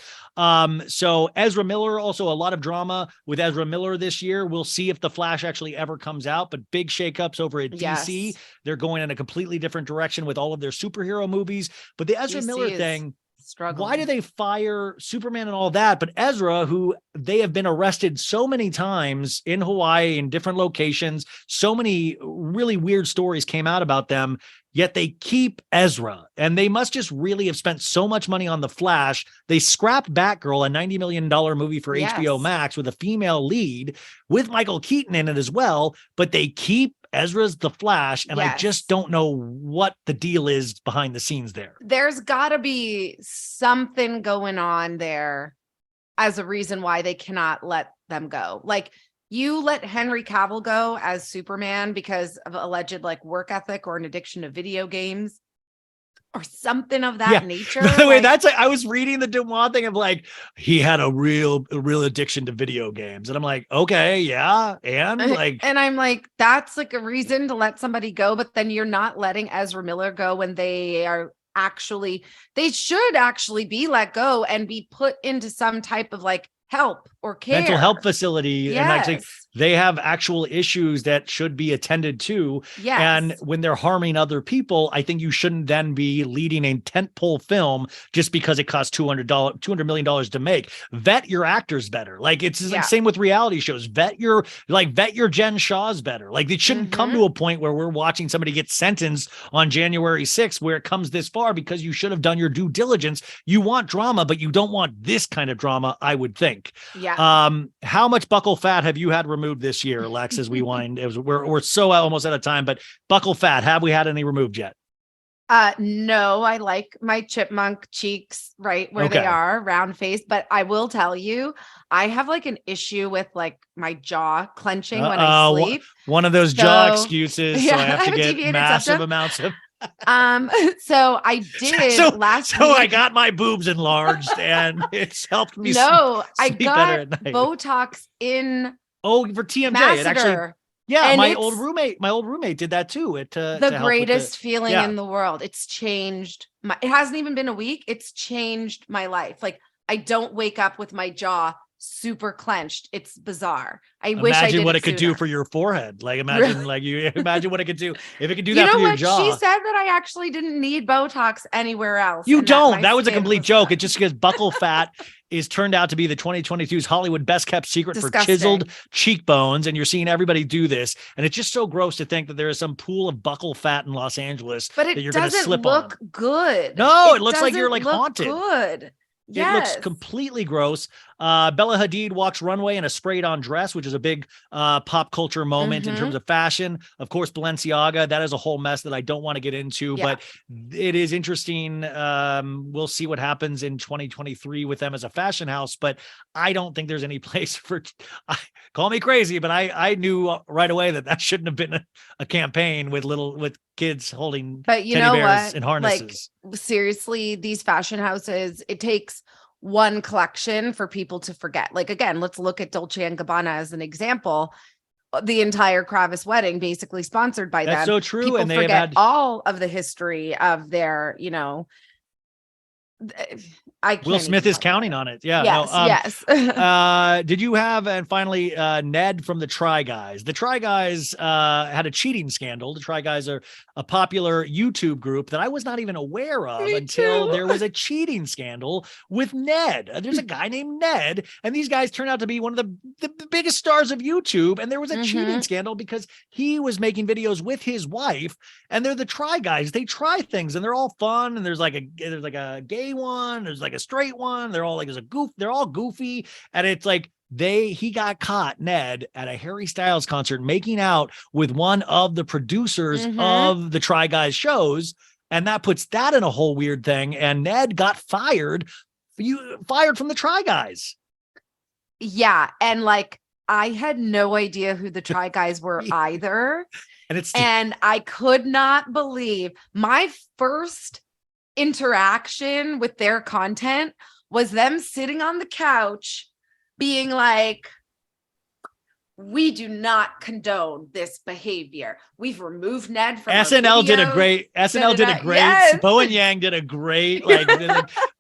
So Ezra Miller, also a lot of drama with Ezra Miller this year. We'll see if The Flash actually ever comes out, but big shakeups over at DC. They're going in a completely different direction with all of their superhero movies. But the Ezra Miller thing, why do they fire Superman and all that? But Ezra, who they have been arrested so many times in Hawaii in different locations, so many really weird stories came out about them. yet they keep Ezra. And they must just really have spent so much money on The Flash. They scrapped Batgirl, a $90 million movie for HBO Max with a female lead with Michael Keaton in it as well, but they keep Ezra's The Flash, and I just don't know what the deal is behind the scenes there. There's got to be something going on there as a reason why they cannot let them go. Like, you let Henry Cavill go as Superman because of alleged like work ethic or an addiction to video games or something of that nature. By the way, that's like, I was reading the Dumois thing of like, he had a real addiction to video games. And I'm like, okay, yeah. And like, and I'm like, that's like a reason to let somebody go, but then you're not letting Ezra Miller go when they should actually be let go and be put into some type of like help or care. Mental health facility. And actually they have actual issues that should be attended to. Yes. And when they're harming other people, I think you shouldn't then be leading a tentpole film just because it costs $200 million to make. Vet your actors better. Like, it's like same with reality shows. Vet your Jen Shaw's better. Like, it shouldn't come to a point where we're watching somebody get sentenced on January 6th where it comes this far because you should have done your due diligence. You want drama, but you don't want this kind of drama, I would think. Yeah. How much buckle fat have you had removed this year, Lex, as we wind? We're so almost out of time, but buckle fat, have we had any removed yet? No, I like my chipmunk cheeks right where they are, round face, but I will tell you, I have like an issue with like my jaw clenching when I sleep. One of those jaw excuses. So I have to get massive amounts of so I did last week. I got my boobs enlarged and it's helped me I got Botox in for TMJ. masseter. It actually my old roommate did that too. The greatest feeling in the world. It's changed it hasn't even been a week. It's changed my life. Like, I don't wake up with my jaw super clenched. It's bizarre. I wish I did what it could do for your forehead. Like, imagine what it could do if it could do that for your jaw. She said that I actually didn't need Botox anywhere else. You don't. That was a complete joke. It's just because buckle fat is turned out to be the 2022's Hollywood best kept secret for chiseled cheekbones. And you're seeing everybody do this. And it's just so gross to think that there is some pool of buckle fat in Los Angeles that you're going to slip on. But it doesn't look good. No, it looks like you're like haunted. Good. It looks completely gross. Bella Hadid walks runway in a sprayed-on dress, which is a big pop culture moment in terms of fashion. Of course, Balenciaga, that is a whole mess that I don't want to get into, but it is interesting. We'll see what happens in 2023 with them as a fashion house, but I don't think there's any place for, call me crazy, but I knew right away that shouldn't have been a campaign with kids holding teddy bears in harnesses. Like, seriously, these fashion houses, it takes one collection for people to forget. Like, again, let's look at Dolce & Gabbana as an example. The entire Kravis wedding basically sponsored by them. That's so true. People and they forget all of the history of their, Will Smith is counting on it. Yeah. Yes. Did you have, and finally, Ned from the Try Guys? The Try Guys had a cheating scandal. The Try Guys are a popular YouTube group that I was not even aware of until there was a cheating scandal with Ned. There's a guy named Ned, and these guys turned out to be one of the biggest stars of YouTube. And there was a cheating scandal because he was making videos with his wife, and they're the Try Guys. They try things, and they're all fun. And there's like a gay one. There's like a straight one. They're all like, they're all goofy. And it's like, he got caught, Ned, at a Harry Styles concert making out with one of the producers of the Try Guys shows. And that puts that in a whole weird thing. And Ned got fired from the Try Guys. Yeah. And like, I had no idea who the Try Guys were either. And I could not believe my first interaction with their content was them sitting on the couch being like, we do not condone this behavior. We've removed Ned from SNL did a great Yes. Bo and Yang did a great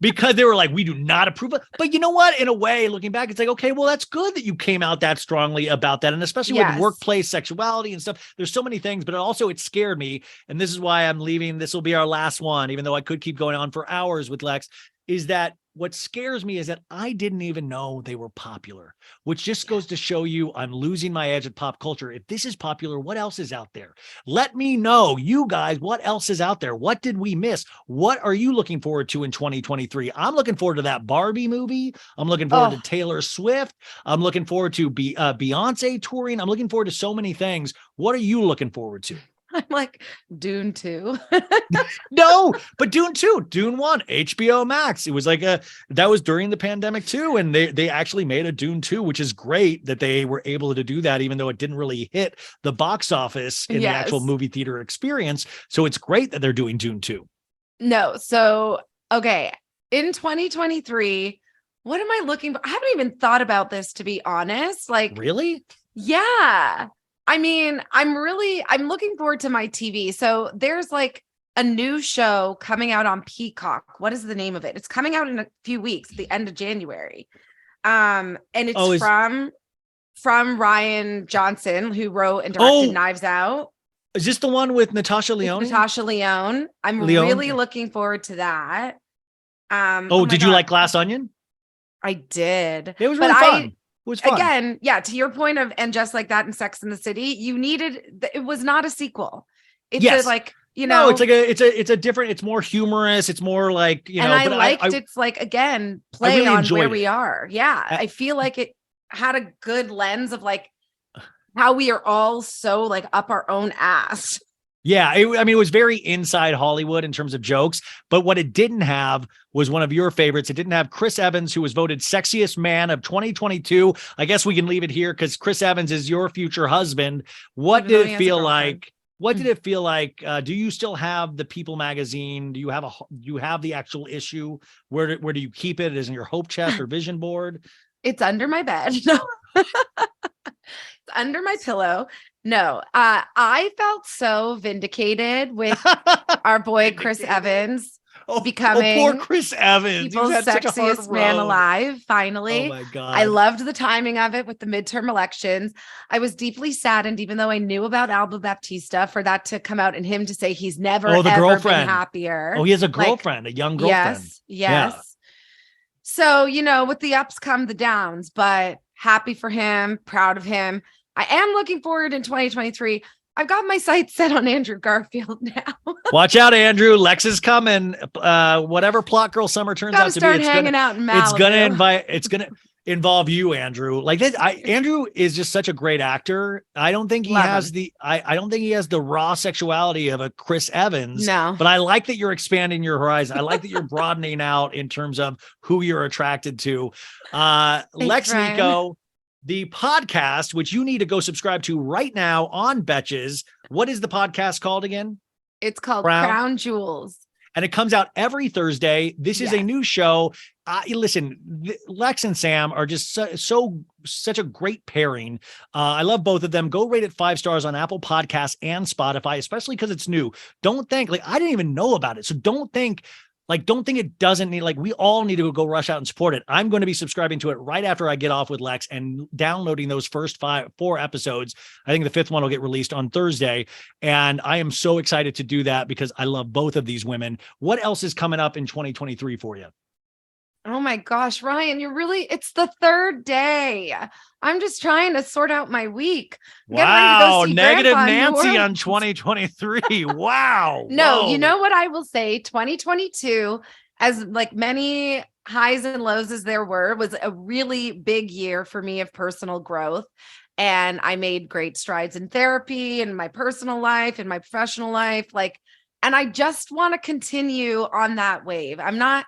because they were like, we do not approve of. But you know what, in a way, looking back, it's like, okay, well, that's good that you came out that strongly about that. And especially with workplace sexuality and stuff, there's so many things, but it scared me. And this is why I'm leaving. This will be our last one, even though I could keep going on for hours with Lex, is that what scares me is that I didn't even know they were popular, which just goes to show you I'm losing my edge at pop culture. If this is popular, what else is out there? Let me know, you guys, what else is out there? What did we miss? What are you looking forward to in 2023? I'm looking forward to that Barbie movie. I'm looking forward to Taylor Swift. I'm looking forward to Beyonce touring. I'm looking forward to so many things. What are you looking forward to? I'm like, Dune 2. No, but Dune 2, Dune 1, HBO Max. It was like that was during the pandemic too. And they actually made a Dune 2, which is great that they were able to do that, even though it didn't really hit the box office in the actual movie theater experience. So it's great that they're doing Dune 2. No. So, okay. In 2023, what am I looking for? I haven't even thought about this, to be honest. Like, really? Yeah. I mean, I'm looking forward to my TV. So there's like a new show coming out on Peacock. What is the name of it? It's coming out in a few weeks, the end of January. And it's from Ryan Johnson, who wrote and directed Knives Out. Is this the one with Natasha Lyonne? Natasha Lyonne. I'm really looking forward to that. Did you like Glass Onion? I did. It was really fun. It was fun. Again, yeah, to your point of, and just like that in Sex and the City, it was not a sequel. It's it's a different, it's more humorous. It's more like, and I liked it's like, again, play really on where we are. Yeah. I feel like it had a good lens of like how we are all so like up our own ass. Yeah, it was very inside Hollywood in terms of jokes, but what it didn't have was one of your favorites. It didn't have Chris Evans, who was voted sexiest man of 2022. I guess we can leave it here because Chris Evans is your future husband. What did it feel like? What did it feel like? Do you still have the People magazine? Do you have the actual issue? Where do you keep it? Is it in your hope chest or vision board? It's under my bed. No. It's under my pillow. No, I felt so vindicated with our boy Chris Evans becoming poor Chris Evans, people's sexiest man alive. Finally, oh my God, I loved the timing of it with the midterm elections. I was deeply saddened, even though I knew about Alba Baptista, for that to come out and him to say he's never ever been happier. Oh, he has a girlfriend, a young girlfriend. Yes. Yeah. So with the ups come the downs, but happy for him, proud of him. I am looking forward in 2023. I've got my sights set on Andrew Garfield now. Watch out, Andrew. Lex is coming. Whatever Plot Girl Summer turns out to be, it's gonna involve you, Andrew. Like this, Andrew is just such a great actor. I don't think he has I don't think he has the raw sexuality of a Chris Evans. No, but I like that you're expanding your horizon. I like that you're broadening out in terms of who you're attracted to. Lex Niko, the podcast, which you need to go subscribe to right now on Betches. What is the podcast called again? It's called Crown Jewels. And it comes out every Thursday. This is a new show. Listen, Lex and Sam are just such a great pairing. I love both of them. Go rate it 5 stars on Apple Podcasts and Spotify, especially because it's new. Don't think I didn't even know about it. So don't think it doesn't need, we all need to go rush out and support it. I'm going to be subscribing to it right after I get off with Lex and downloading those first 4 episodes. I think the 5th one will get released on Thursday. And I am so excited to do that because I love both of these women. What else is coming up in 2023 for you? Oh my gosh, Ryan, it's the 3rd day. I'm just trying to sort out my week. Wow, negative Nancy on 2023. Wow. No, whoa. You know what I will say? 2022, as like many highs and lows as there were, was a really big year for me of personal growth. And I made great strides in therapy, in my personal life, in my professional life. And I just want to continue on that wave. I'm not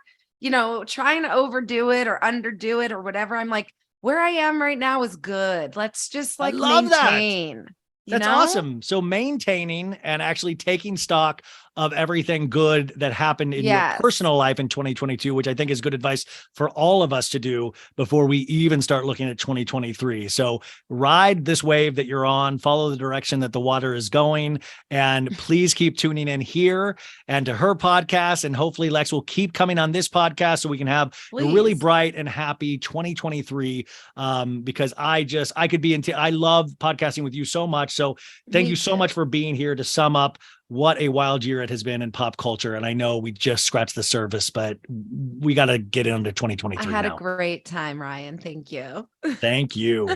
trying to overdo it or underdo it or whatever. I'm like, where I am right now is good. Let's just I love maintain. That's awesome. So maintaining and actually taking stock of everything good that happened in your personal life in 2022, which I think is good advice for all of us to do before we even start looking at 2023. So ride this wave that you're on, follow the direction that the water is going, and please keep tuning in here and to her podcast. And hopefully Lex will keep coming on this podcast so we can have a really bright and happy 2023. Because I love podcasting with you so much. So thank you so much for being here to sum up what a wild year it has been in pop culture. And I know we just scratched the surface, but we got to get into 2023 I had now. a great time, Ryan. Thank you. Thank you.